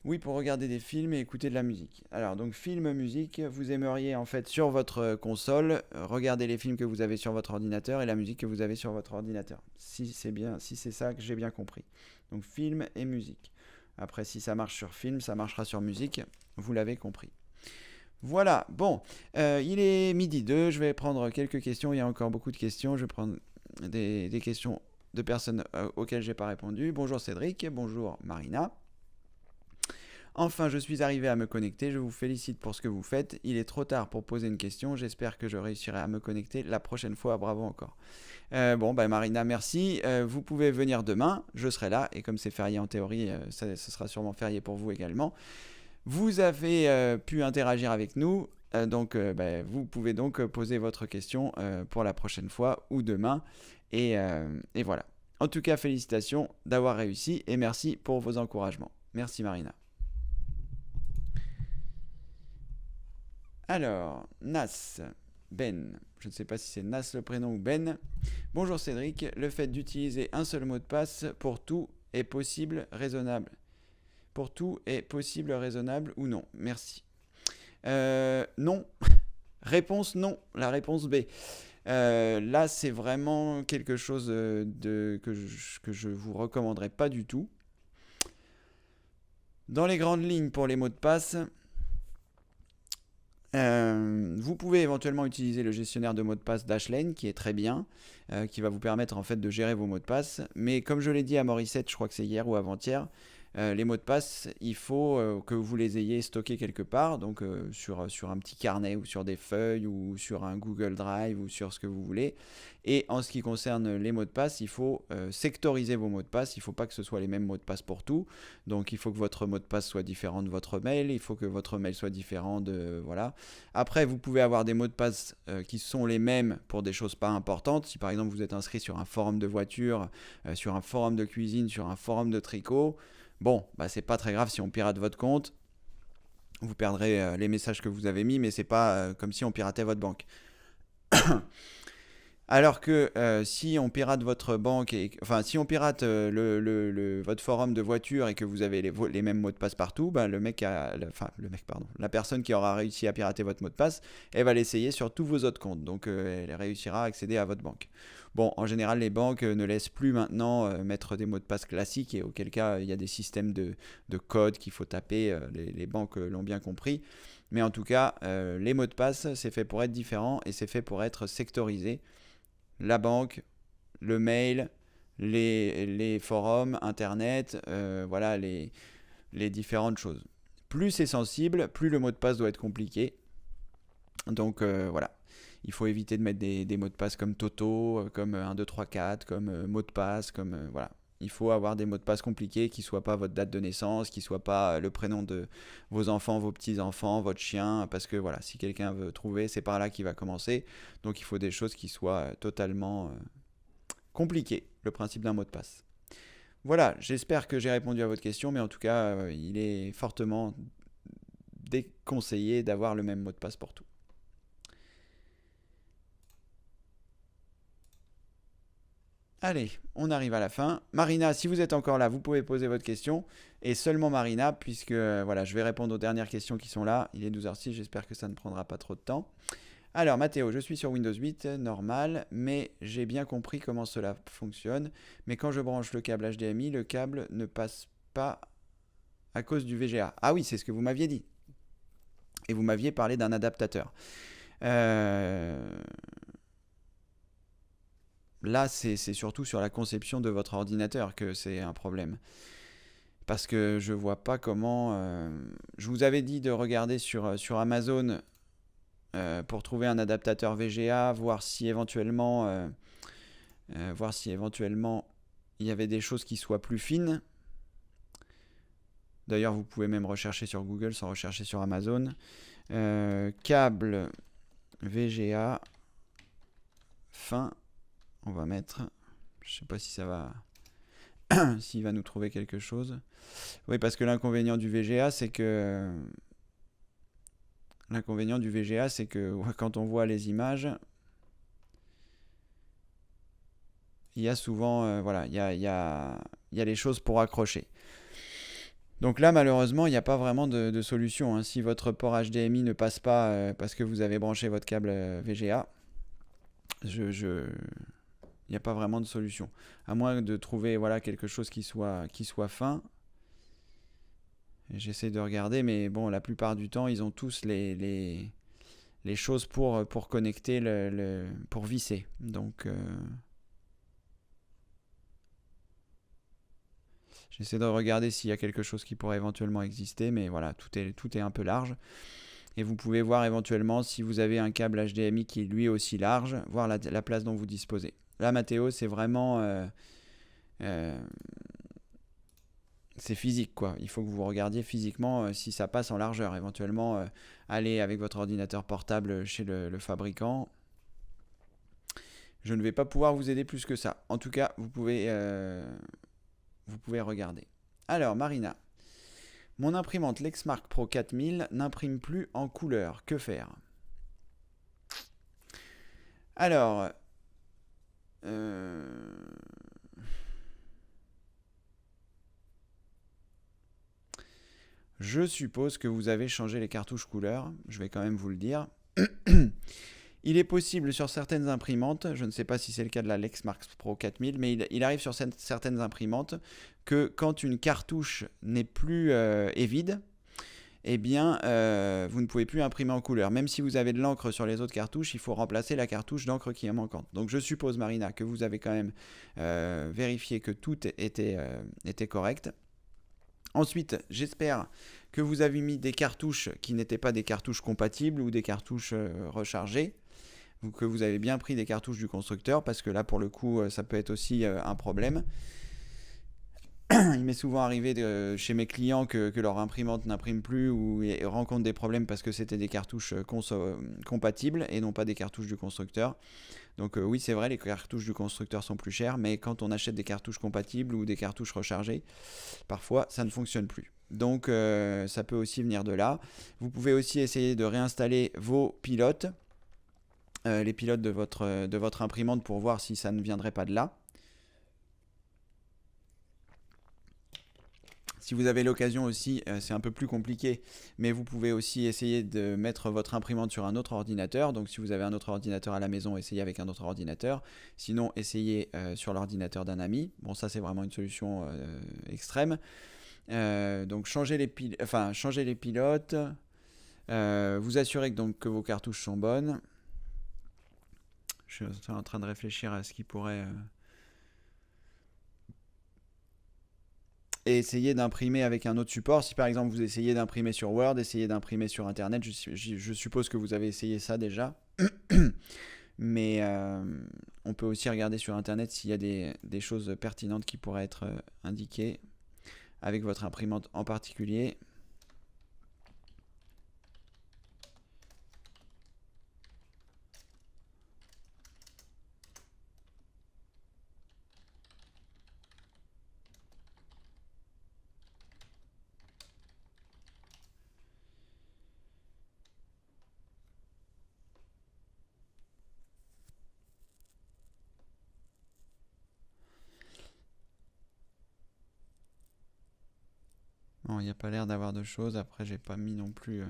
oui, pour regarder des films et écouter de la musique. Alors, donc film, musique, vous aimeriez en fait sur votre console regarder les films que vous avez sur votre ordinateur et la musique que vous avez sur votre ordinateur. Si c'est ça que j'ai bien compris. Donc film et musique. Après, si ça marche sur film, ça marchera sur musique. Vous l'avez compris. Voilà, bon, il est 12h02, je vais prendre quelques questions, il y a encore beaucoup de questions, je vais prendre des questions de personnes auxquelles je n'ai pas répondu. Bonjour Cédric, bonjour Marina. Enfin, je suis arrivé à me connecter, je vous félicite pour ce que vous faites. Il est trop tard pour poser une question, j'espère que je réussirai à me connecter la prochaine fois, bravo encore. Marina, merci. Vous pouvez venir demain, je serai là, et comme c'est férié en théorie, ce sera sûrement férié pour vous également. Vous avez pu interagir avec nous, vous pouvez donc poser votre question pour la prochaine fois ou demain, et voilà. En tout cas, félicitations d'avoir réussi, et merci pour vos encouragements. Merci Marina. Alors, Nas, Ben, je ne sais pas si c'est Nas le prénom ou Ben. Bonjour Cédric, le fait d'utiliser un seul mot de passe pour tout est possible, raisonnable. Pour tout est possible, raisonnable ou non? Merci. Non. Réponse non. La réponse B. Là, c'est vraiment quelque chose que je vous recommanderais pas du tout. Dans les grandes lignes pour les mots de passe, vous pouvez éventuellement utiliser le gestionnaire de mots de passe Dashlane qui est très bien, qui va vous permettre en fait de gérer vos mots de passe. Mais comme je l'ai dit à Morissette, je crois que c'est hier ou avant-hier, les mots de passe, il faut que vous les ayez stockés quelque part, donc sur un petit carnet ou sur des feuilles ou sur un Google Drive ou sur ce que vous voulez. Et en ce qui concerne les mots de passe, il faut sectoriser vos mots de passe, il ne faut pas que ce soit les mêmes mots de passe pour tout. Donc il faut que votre mot de passe soit différent de votre mail, il faut que votre mail soit différent de... Voilà. Après, vous pouvez avoir des mots de passe qui sont les mêmes pour des choses pas importantes. Si par exemple vous êtes inscrit sur un forum de voiture, sur un forum de cuisine, sur un forum de tricot, bon, c'est pas très grave si on pirate votre compte. Vous perdrez les messages que vous avez mis, mais c'est pas comme si on piratait votre banque. Alors que si on pirate votre banque, enfin si on pirate votre forum de voiture et que vous avez les mêmes mots de passe partout, bah, pardon, la personne qui aura réussi à pirater votre mot de passe, elle va l'essayer sur tous vos autres comptes. Donc elle réussira à accéder à votre banque. Bon, en général, les banques ne laissent plus maintenant mettre des mots de passe classiques et auquel cas il y a des systèmes de code qu'il faut taper. Les banques l'ont bien compris. Mais en tout cas, les mots de passe, c'est fait pour être différent et c'est fait pour être sectorisé. La banque, le mail, les forums, internet, voilà les différentes choses. Plus c'est sensible, plus le mot de passe doit être compliqué. Donc voilà, il faut éviter de mettre des mots de passe comme Toto, comme 1, 2, 3, 4, comme mot de passe, comme voilà. Il faut avoir des mots de passe compliqués qui ne soient pas votre date de naissance, qui ne soient pas le prénom de vos enfants, vos petits-enfants, votre chien, parce que voilà, si quelqu'un veut trouver, c'est par là qu'il va commencer. Donc il faut des choses qui soient totalement compliquées, le principe d'un mot de passe. Voilà, j'espère que j'ai répondu à votre question, mais en tout cas, il est fortement déconseillé d'avoir le même mot de passe pour tout. Allez, on arrive à la fin. Marina, si vous êtes encore là, vous pouvez poser votre question. Et seulement Marina, puisque voilà, je vais répondre aux dernières questions qui sont là. Il est 12h06, j'espère que ça ne prendra pas trop de temps. Alors, Mathéo, je suis sur Windows 8, normal, mais j'ai bien compris comment cela fonctionne. Mais quand je branche le câble HDMI, le câble ne passe pas à cause du VGA. Ah oui, c'est ce que vous m'aviez dit. Et vous m'aviez parlé d'un adaptateur. Là, c'est surtout sur la conception de votre ordinateur que c'est un problème. Parce que je vois pas comment... je vous avais dit de regarder sur Amazon pour trouver un adaptateur VGA, voir si éventuellement il y avait des choses qui soient plus fines. D'ailleurs, vous pouvez même rechercher sur Google sans rechercher sur Amazon. Câble VGA fin. On va mettre, je sais pas si ça va, s'il va nous trouver quelque chose. Oui, parce que l'inconvénient du VGA, c'est que quand on voit les images, il y a souvent, voilà, il y a les choses pour accrocher. Donc là, malheureusement, il n'y a pas vraiment de solution. Hein. Si votre port HDMI ne passe pas parce que vous avez branché votre câble VGA, il n'y a pas vraiment de solution. À moins de trouver voilà, quelque chose qui soit fin. J'essaie de regarder, mais bon, la plupart du temps, ils ont tous les choses pour connecter, pour visser. Donc, j'essaie de regarder s'il y a quelque chose qui pourrait éventuellement exister, mais voilà, tout est un peu large. Et vous pouvez voir éventuellement si vous avez un câble HDMI qui est lui aussi large, voir la place dont vous disposez. Là, Mathéo, c'est vraiment... c'est physique, quoi. Il faut que vous regardiez physiquement si ça passe en largeur. Éventuellement, aller avec votre ordinateur portable chez le fabricant. Je ne vais pas pouvoir vous aider plus que ça. En tout cas, vous pouvez regarder. Alors, Marina. Mon imprimante Lexmark Pro 4000 n'imprime plus en couleur. Que faire? Alors... je suppose que vous avez changé les cartouches couleurs. Je vais quand même vous le dire. Il est possible sur certaines imprimantes, je ne sais pas si c'est le cas de la Lexmark Pro 4000, mais il arrive sur certaines imprimantes que quand une cartouche n'est plus est vide, eh bien, vous ne pouvez plus imprimer en couleur. Même si vous avez de l'encre sur les autres cartouches, il faut remplacer la cartouche d'encre qui est manquante. Donc je suppose, Marina, que vous avez quand même vérifié que tout était correct. Ensuite, j'espère que vous avez mis des cartouches qui n'étaient pas des cartouches compatibles ou des cartouches rechargées, ou que vous avez bien pris des cartouches du constructeur, parce que là, pour le coup, ça peut être aussi un problème. Il m'est souvent arrivé chez mes clients que leur imprimante n'imprime plus ou rencontre des problèmes parce que c'était des cartouches compatibles et non pas des cartouches du constructeur. Donc oui, c'est vrai, les cartouches du constructeur sont plus chères, mais quand on achète des cartouches compatibles ou des cartouches rechargées, parfois ça ne fonctionne plus. Donc ça peut aussi venir de là. Vous pouvez aussi essayer de réinstaller vos pilotes les pilotes de votre imprimante pour voir si ça ne viendrait pas de là. Si vous avez l'occasion aussi, c'est un peu plus compliqué, mais vous pouvez aussi essayer de mettre votre imprimante sur un autre ordinateur. Donc si vous avez un autre ordinateur à la maison, essayez avec un autre ordinateur. Sinon, essayez sur l'ordinateur d'un ami. Bon, ça c'est vraiment une solution extrême. Donc changez les pilotes. Vous assurez que vos cartouches sont bonnes. Je suis en train de réfléchir à ce qui pourrait... Et essayer d'imprimer avec un autre support. Si par exemple vous essayez d'imprimer sur Word, essayez d'imprimer sur Internet. Je suppose que vous avez essayé ça déjà. Mais on peut aussi regarder sur Internet s'il y a des choses pertinentes qui pourraient être indiquées avec votre imprimante en particulier. Bon, il n'y a pas l'air d'avoir de choses. Après, j'ai pas mis non plus...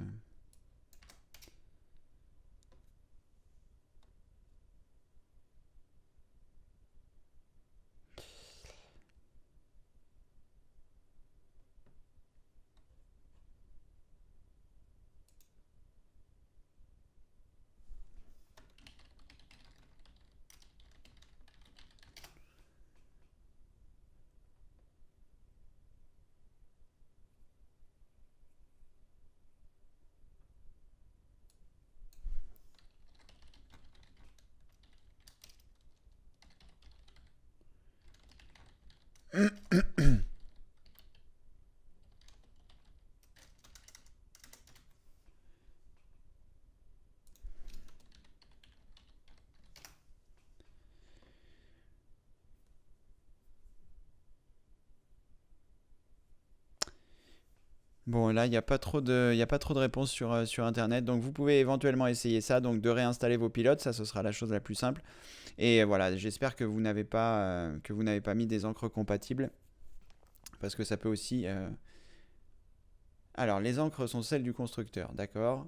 Bon, là, il n'y a pas trop de réponses sur Internet. Donc, vous pouvez éventuellement essayer ça, donc de réinstaller vos pilotes. Ça, ce sera la chose la plus simple. Et voilà, j'espère que vous n'avez pas mis des encres compatibles. Parce que ça peut aussi... Alors, les encres sont celles du constructeur, d'accord?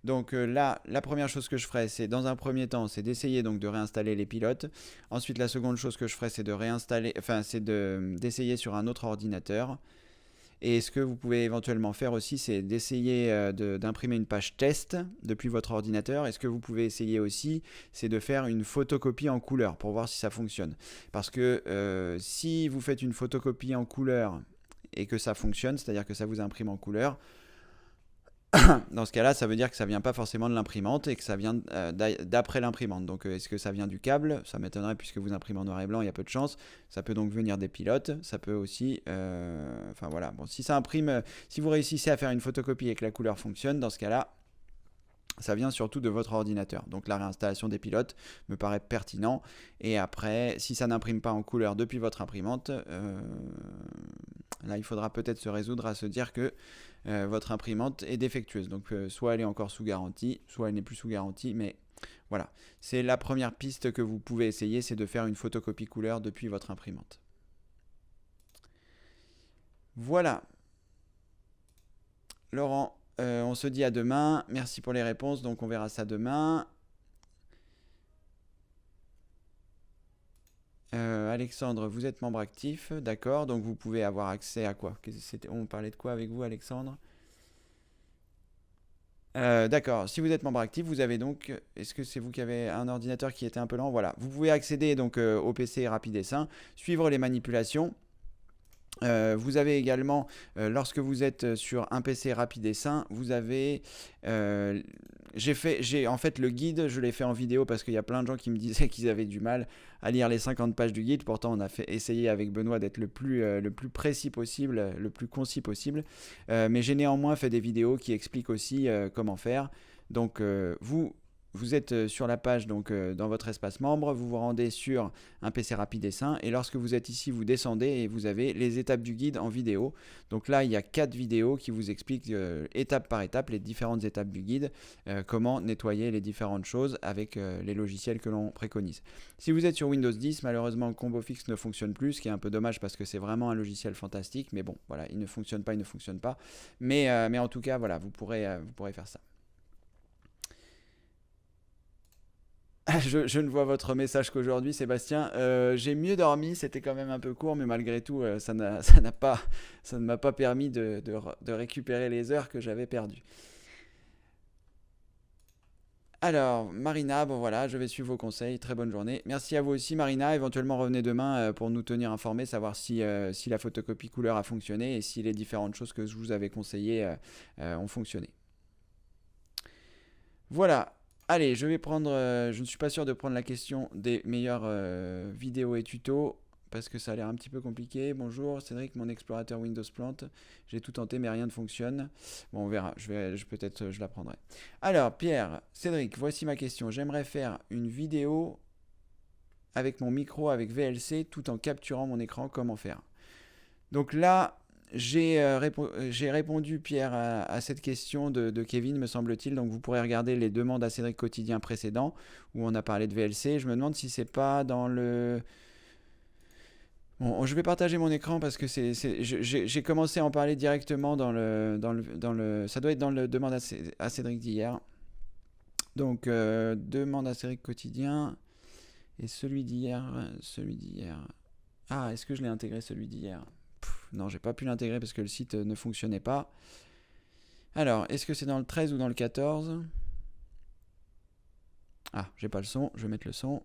Donc là, la première chose que je ferai, c'est dans un premier temps, c'est d'essayer donc de réinstaller les pilotes. Ensuite, la seconde chose que je ferai, c'est d'essayer sur un autre ordinateur. Et ce que vous pouvez éventuellement faire aussi, c'est d'essayer d'imprimer une page test depuis votre ordinateur. Et ce que vous pouvez essayer aussi, c'est de faire une photocopie en couleur pour voir si ça fonctionne. Parce que si vous faites une photocopie en couleur et que ça fonctionne, c'est-à-dire que ça vous imprime en couleur, dans ce cas-là, ça veut dire que ça vient pas forcément de l'imprimante et que ça vient d'après l'imprimante. Donc, est-ce que ça vient du câble? Ça m'étonnerait puisque vous imprimez en noir et blanc, il y a peu de chance. Ça peut donc venir des pilotes. Ça peut aussi, enfin voilà. Bon, si ça imprime, si vous réussissez à faire une photocopie et que la couleur fonctionne, dans ce cas-là, ça vient surtout de votre ordinateur. Donc la réinstallation des pilotes me paraît pertinent. Et après, si ça n'imprime pas en couleur depuis votre imprimante, là il faudra peut-être se résoudre à se dire que votre imprimante est défectueuse. Donc soit elle est encore sous garantie, soit elle n'est plus sous garantie. Mais voilà, c'est la première piste que vous pouvez essayer, c'est de faire une photocopie couleur depuis votre imprimante. Voilà. Laurent, on se dit à demain. Merci pour les réponses. Donc on verra ça demain. Alexandre, vous êtes membre actif, d'accord. Donc vous pouvez avoir accès à quoi? On parlait de quoi avec vous, Alexandre? D'accord. Si vous êtes membre actif, vous avez donc... Est-ce que c'est vous qui avez un ordinateur qui était un peu lent? Voilà. Vous pouvez accéder donc au PC Rapidessin, suivre les manipulations. Vous avez également, lorsque vous êtes sur un PC Rapidessin, vous avez... en fait le guide, je l'ai fait en vidéo parce qu'il y a plein de gens qui me disaient qu'ils avaient du mal à lire les 50 pages du guide. Pourtant, on a essayé avec Benoît d'être le plus précis possible, le plus concis possible. Mais j'ai néanmoins fait des vidéos qui expliquent aussi comment faire. Donc, vous vous êtes sur la page, donc dans votre espace membre, vous vous rendez sur un PC Rapide Dessin, et lorsque vous êtes ici, vous descendez et vous avez les étapes du guide en vidéo. Donc là, il y a 4 vidéos qui vous expliquent étape par étape les différentes étapes du guide, comment nettoyer les différentes choses avec les logiciels que l'on préconise. Si vous êtes sur Windows 10, malheureusement, Combo Fix ne fonctionne plus, ce qui est un peu dommage parce que c'est vraiment un logiciel fantastique, mais bon, voilà, il ne fonctionne pas, il ne fonctionne pas. Mais en tout cas, voilà, vous pourrez faire ça. Je ne vois votre message qu'aujourd'hui, Sébastien. J'ai mieux dormi, c'était quand même un peu court, mais malgré tout, ça ne m'a pas permis de récupérer les heures que j'avais perdues. Alors, Marina, bon voilà, je vais suivre vos conseils. Très bonne journée. Merci à vous aussi, Marina. Éventuellement, revenez demain pour nous tenir informés, savoir si la photocopie couleur a fonctionné et si les différentes choses que je vous avais conseillées ont fonctionné. Voilà. Allez, je vais prendre. Je ne suis pas sûr de prendre la question des meilleures vidéos et tutos parce que ça a l'air un petit peu compliqué. Bonjour, Cédric, mon explorateur Windows plante. J'ai tout tenté, mais rien ne fonctionne. Bon, on verra. Peut-être je la prendrai. Alors, Pierre, Cédric, voici ma question. J'aimerais faire une vidéo avec mon micro avec VLC tout en capturant mon écran. Comment faire? Donc là, j'ai répondu, Pierre, à cette question de Kevin, me semble-t-il. Donc vous pourrez regarder les demandes à Cédric quotidien précédents où on a parlé de VLC. Je me demande si c'est pas dans le... Bon, je vais partager mon écran parce que j'ai commencé à en parler directement ça doit être dans le demande à Cédric d'hier. Donc, demande à Cédric quotidien. Et celui d'hier... Ah, est-ce que je l'ai intégré, celui d'hier? Non, j'ai pas pu l'intégrer parce que le site ne fonctionnait pas. Alors, est-ce que c'est dans le 13 ou dans le 14? Ah, j'ai pas le son, je vais mettre le son.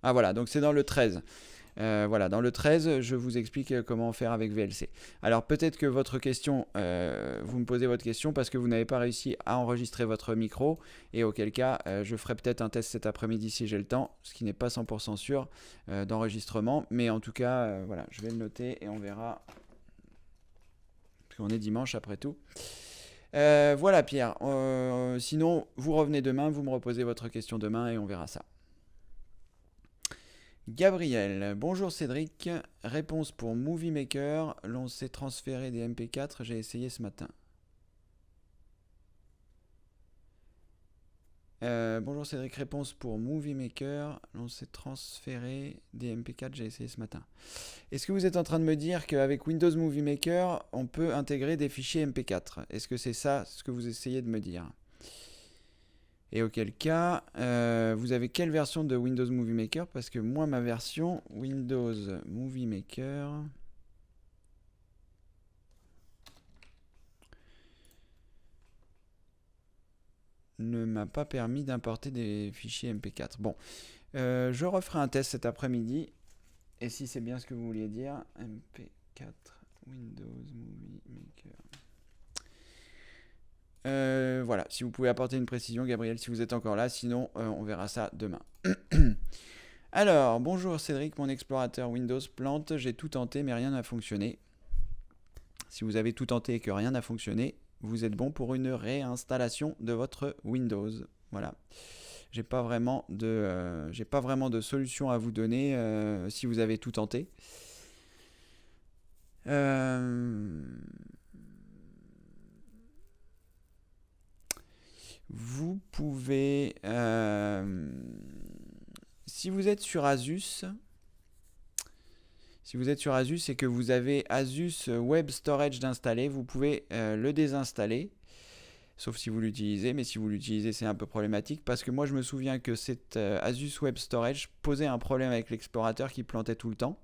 Ah voilà, donc c'est dans le 13. Voilà, dans le 13, je vous explique comment faire avec VLC. Alors peut-être que votre question, vous me posez votre question parce que vous n'avez pas réussi à enregistrer votre micro, et auquel cas, je ferai peut-être un test cet après-midi si j'ai le temps, ce qui n'est pas 100% sûr d'enregistrement, mais en tout cas, voilà, je vais le noter et on verra, parce qu'on est dimanche après tout. Voilà Pierre, sinon vous revenez demain, vous me reposez votre question demain et on verra ça. Gabriel, bonjour Cédric, réponse pour Movie Maker, l'on s'est transféré des MP4, j'ai essayé ce matin. Bonjour Cédric, réponse pour Movie Maker, l'on s'est transféré des MP4, j'ai essayé ce matin. Est-ce que vous êtes en train de me dire qu'avec Windows Movie Maker, on peut intégrer des fichiers MP4? Est-ce que c'est ça ce que vous essayez de me dire? Et auquel cas, vous avez quelle version de Windows Movie Maker? Parce que moi, ma version Windows Movie Maker... ne m'a pas permis d'importer des fichiers MP4. Bon, je referai un test cet après-midi. Et si c'est bien ce que vous vouliez dire, MP4 Windows Movie Maker... voilà, si vous pouvez apporter une précision, Gabriel, si vous êtes encore là, sinon on verra ça demain. Alors, bonjour Cédric, mon explorateur Windows plante, j'ai tout tenté mais rien n'a fonctionné. Si vous avez tout tenté et que rien n'a fonctionné, vous êtes bon pour une réinstallation de votre Windows. Voilà. J'ai pas vraiment de solution à vous donner si vous avez tout tenté. Vous pouvez, si vous êtes sur Asus et que vous avez Asus Web Storage d'installer, vous pouvez le désinstaller, sauf si vous l'utilisez, mais si vous l'utilisez, c'est un peu problématique, parce que moi je me souviens que cet Asus Web Storage posait un problème avec l'explorateur qui plantait tout le temps.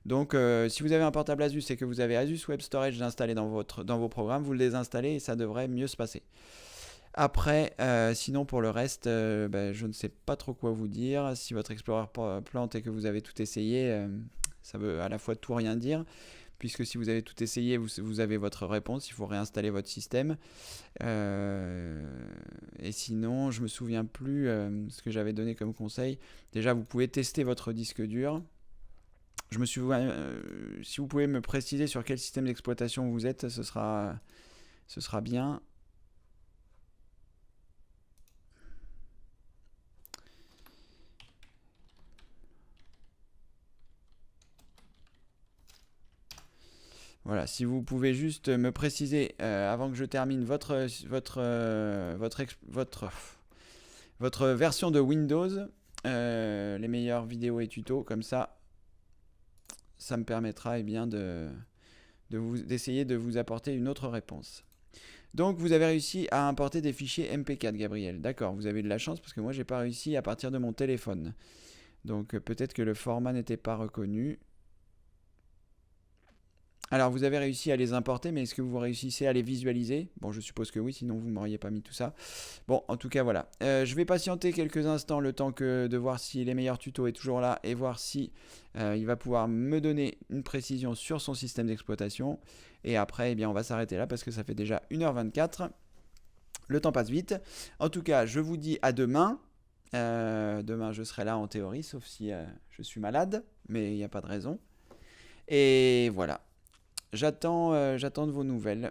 Donc si vous avez un portable Asus et que vous avez Asus Web Storage installé dans vos programmes, vous le désinstallez et ça devrait mieux se passer. Après, sinon pour le reste, je ne sais pas trop quoi vous dire. Si votre Explorer plante et que vous avez tout essayé, ça veut à la fois tout rien dire, puisque si vous avez tout essayé, vous avez votre réponse, il faut réinstaller votre système. Et sinon, je me souviens plus ce que j'avais donné comme conseil. Déjà, vous pouvez tester votre disque dur. Je me suis, si vous pouvez me préciser sur quel système d'exploitation vous êtes, ce sera bien. Voilà, si vous pouvez juste me préciser avant que je termine votre version de Windows, les meilleures vidéos et tutos, comme ça me permettra bien d'essayer de vous apporter une autre réponse. Donc vous avez réussi à importer des fichiers MP4, Gabriel. D'accord, vous avez de la chance parce que moi j'ai pas réussi à partir de mon téléphone. Donc peut-être que le format n'était pas reconnu. Alors vous avez réussi à les importer, mais est-ce que vous réussissez à les visualiser? Bon, je suppose que oui, sinon vous ne m'auriez pas mis tout ça. Bon, en tout cas, voilà. Je vais patienter quelques instants le temps de voir si les meilleurs tutos est toujours là et voir si il va pouvoir me donner une précision sur son système d'exploitation. Et après, eh bien, on va s'arrêter là parce que ça fait déjà 1h24. Le temps passe vite. En tout cas, je vous dis à demain. Demain, je serai là en théorie, sauf si je suis malade, mais il n'y a pas de raison. Et voilà. J'attends de vos nouvelles.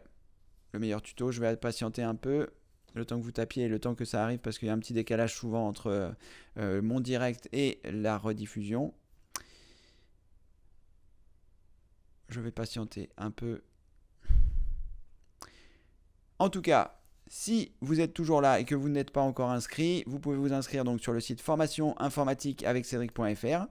Le meilleur tuto, je vais patienter un peu, le temps que vous tapiez et le temps que ça arrive, parce qu'il y a un petit décalage souvent entre mon direct et la rediffusion. Je vais patienter un peu. En tout cas, si vous êtes toujours là et que vous n'êtes pas encore inscrit, vous pouvez vous inscrire donc sur le site formation informatique avec Cédric.fr.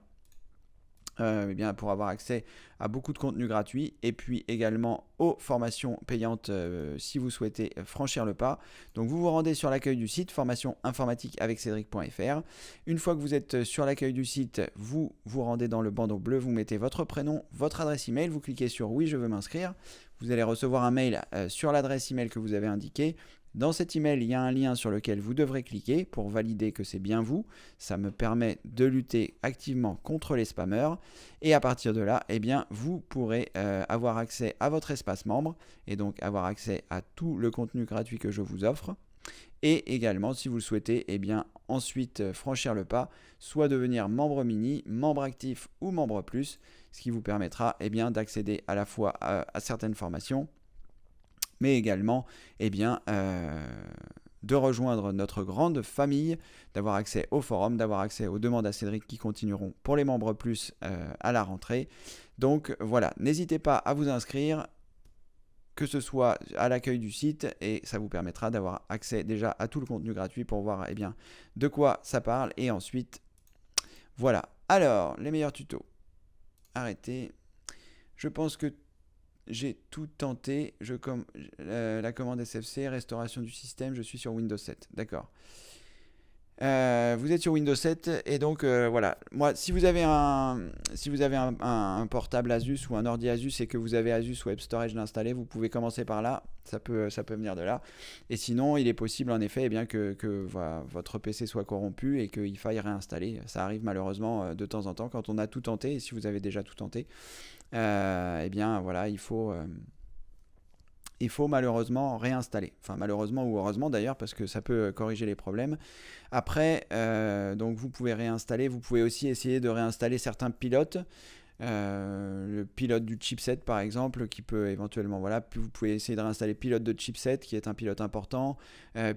Eh bien, pour avoir accès à beaucoup de contenu gratuit et puis également aux formations payantes si vous souhaitez franchir le pas. Donc vous vous rendez sur l'accueil du site formation informatique avec Cédric.fr. Une fois que vous êtes sur l'accueil du site, vous vous rendez dans le bandeau bleu, vous mettez votre prénom, votre adresse email, vous cliquez sur oui je veux m'inscrire. Vous allez recevoir un mail sur l'adresse email que vous avez indiquée. Dans cet email, il y a un lien sur lequel vous devrez cliquer pour valider que c'est bien vous. Ça me permet de lutter activement contre les spammers. Et à partir de là, eh bien, vous pourrez avoir accès à votre espace membre et donc avoir accès à tout le contenu gratuit que je vous offre. Et également, si vous le souhaitez, eh bien, ensuite franchir le pas, soit devenir membre mini, membre actif ou membre plus, ce qui vous permettra eh bien, d'accéder à la fois à certaines formations, mais également eh bien, de rejoindre notre grande famille, d'avoir accès au forum, d'avoir accès aux demandes à Cédric qui continueront pour les membres plus à la rentrée. Donc voilà, n'hésitez pas à vous inscrire, que ce soit à l'accueil du site, et ça vous permettra d'avoir accès déjà à tout le contenu gratuit pour voir eh bien, de quoi ça parle. Et ensuite, voilà. Alors, les meilleurs tutos. Arrêtez. Je pense que j'ai tout tenté. La commande SFC, restauration du système, je suis sur Windows 7. D'accord. Vous êtes sur Windows 7 et donc voilà. Moi, si vous avez un portable Asus ou un ordi Asus et que vous avez Asus Web Storage installé, vous pouvez commencer par là. Ça peut venir de là. Et sinon, il est possible en effet eh bien, que voilà, votre PC soit corrompu et qu'il faille réinstaller. Ça arrive malheureusement de temps en temps quand on a tout tenté. Et si vous avez déjà tout tenté, eh bien voilà, il faut malheureusement réinstaller. Enfin malheureusement ou heureusement d'ailleurs parce que ça peut corriger les problèmes. Après, donc vous pouvez réinstaller. Vous pouvez aussi essayer de réinstaller certains pilotes. Le pilote du chipset par exemple qui peut éventuellement, voilà, vous pouvez essayer de réinstaller pilote de chipset qui est un pilote important,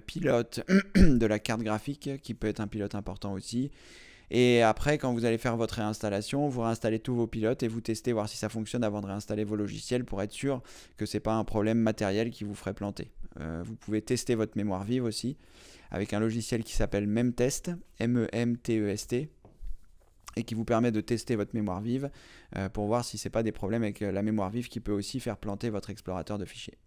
pilote de la carte graphique qui peut être un pilote important aussi. Et après, quand vous allez faire votre réinstallation, vous réinstallez tous vos pilotes et vous testez voir si ça fonctionne avant de réinstaller vos logiciels pour être sûr que ce n'est pas un problème matériel qui vous ferait planter. Vous pouvez tester votre mémoire vive aussi avec un logiciel qui s'appelle Memtest, M-E-M-T-E-S-T, et qui vous permet de tester votre mémoire vive pour voir si ce n'est pas des problèmes avec la mémoire vive qui peut aussi faire planter votre explorateur de fichiers.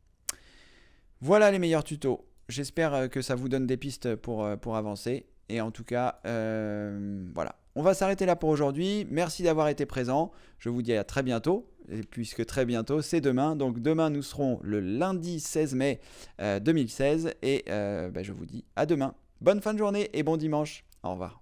Voilà les meilleurs tutos. J'espère que ça vous donne des pistes pour avancer. Et en tout cas, voilà. On va s'arrêter là pour aujourd'hui. Merci d'avoir été présent. Je vous dis à très bientôt. Et puisque très bientôt, c'est demain. Donc demain, nous serons le lundi 16 mai 2016. Et je vous dis à demain. Bonne fin de journée et bon dimanche. Au revoir.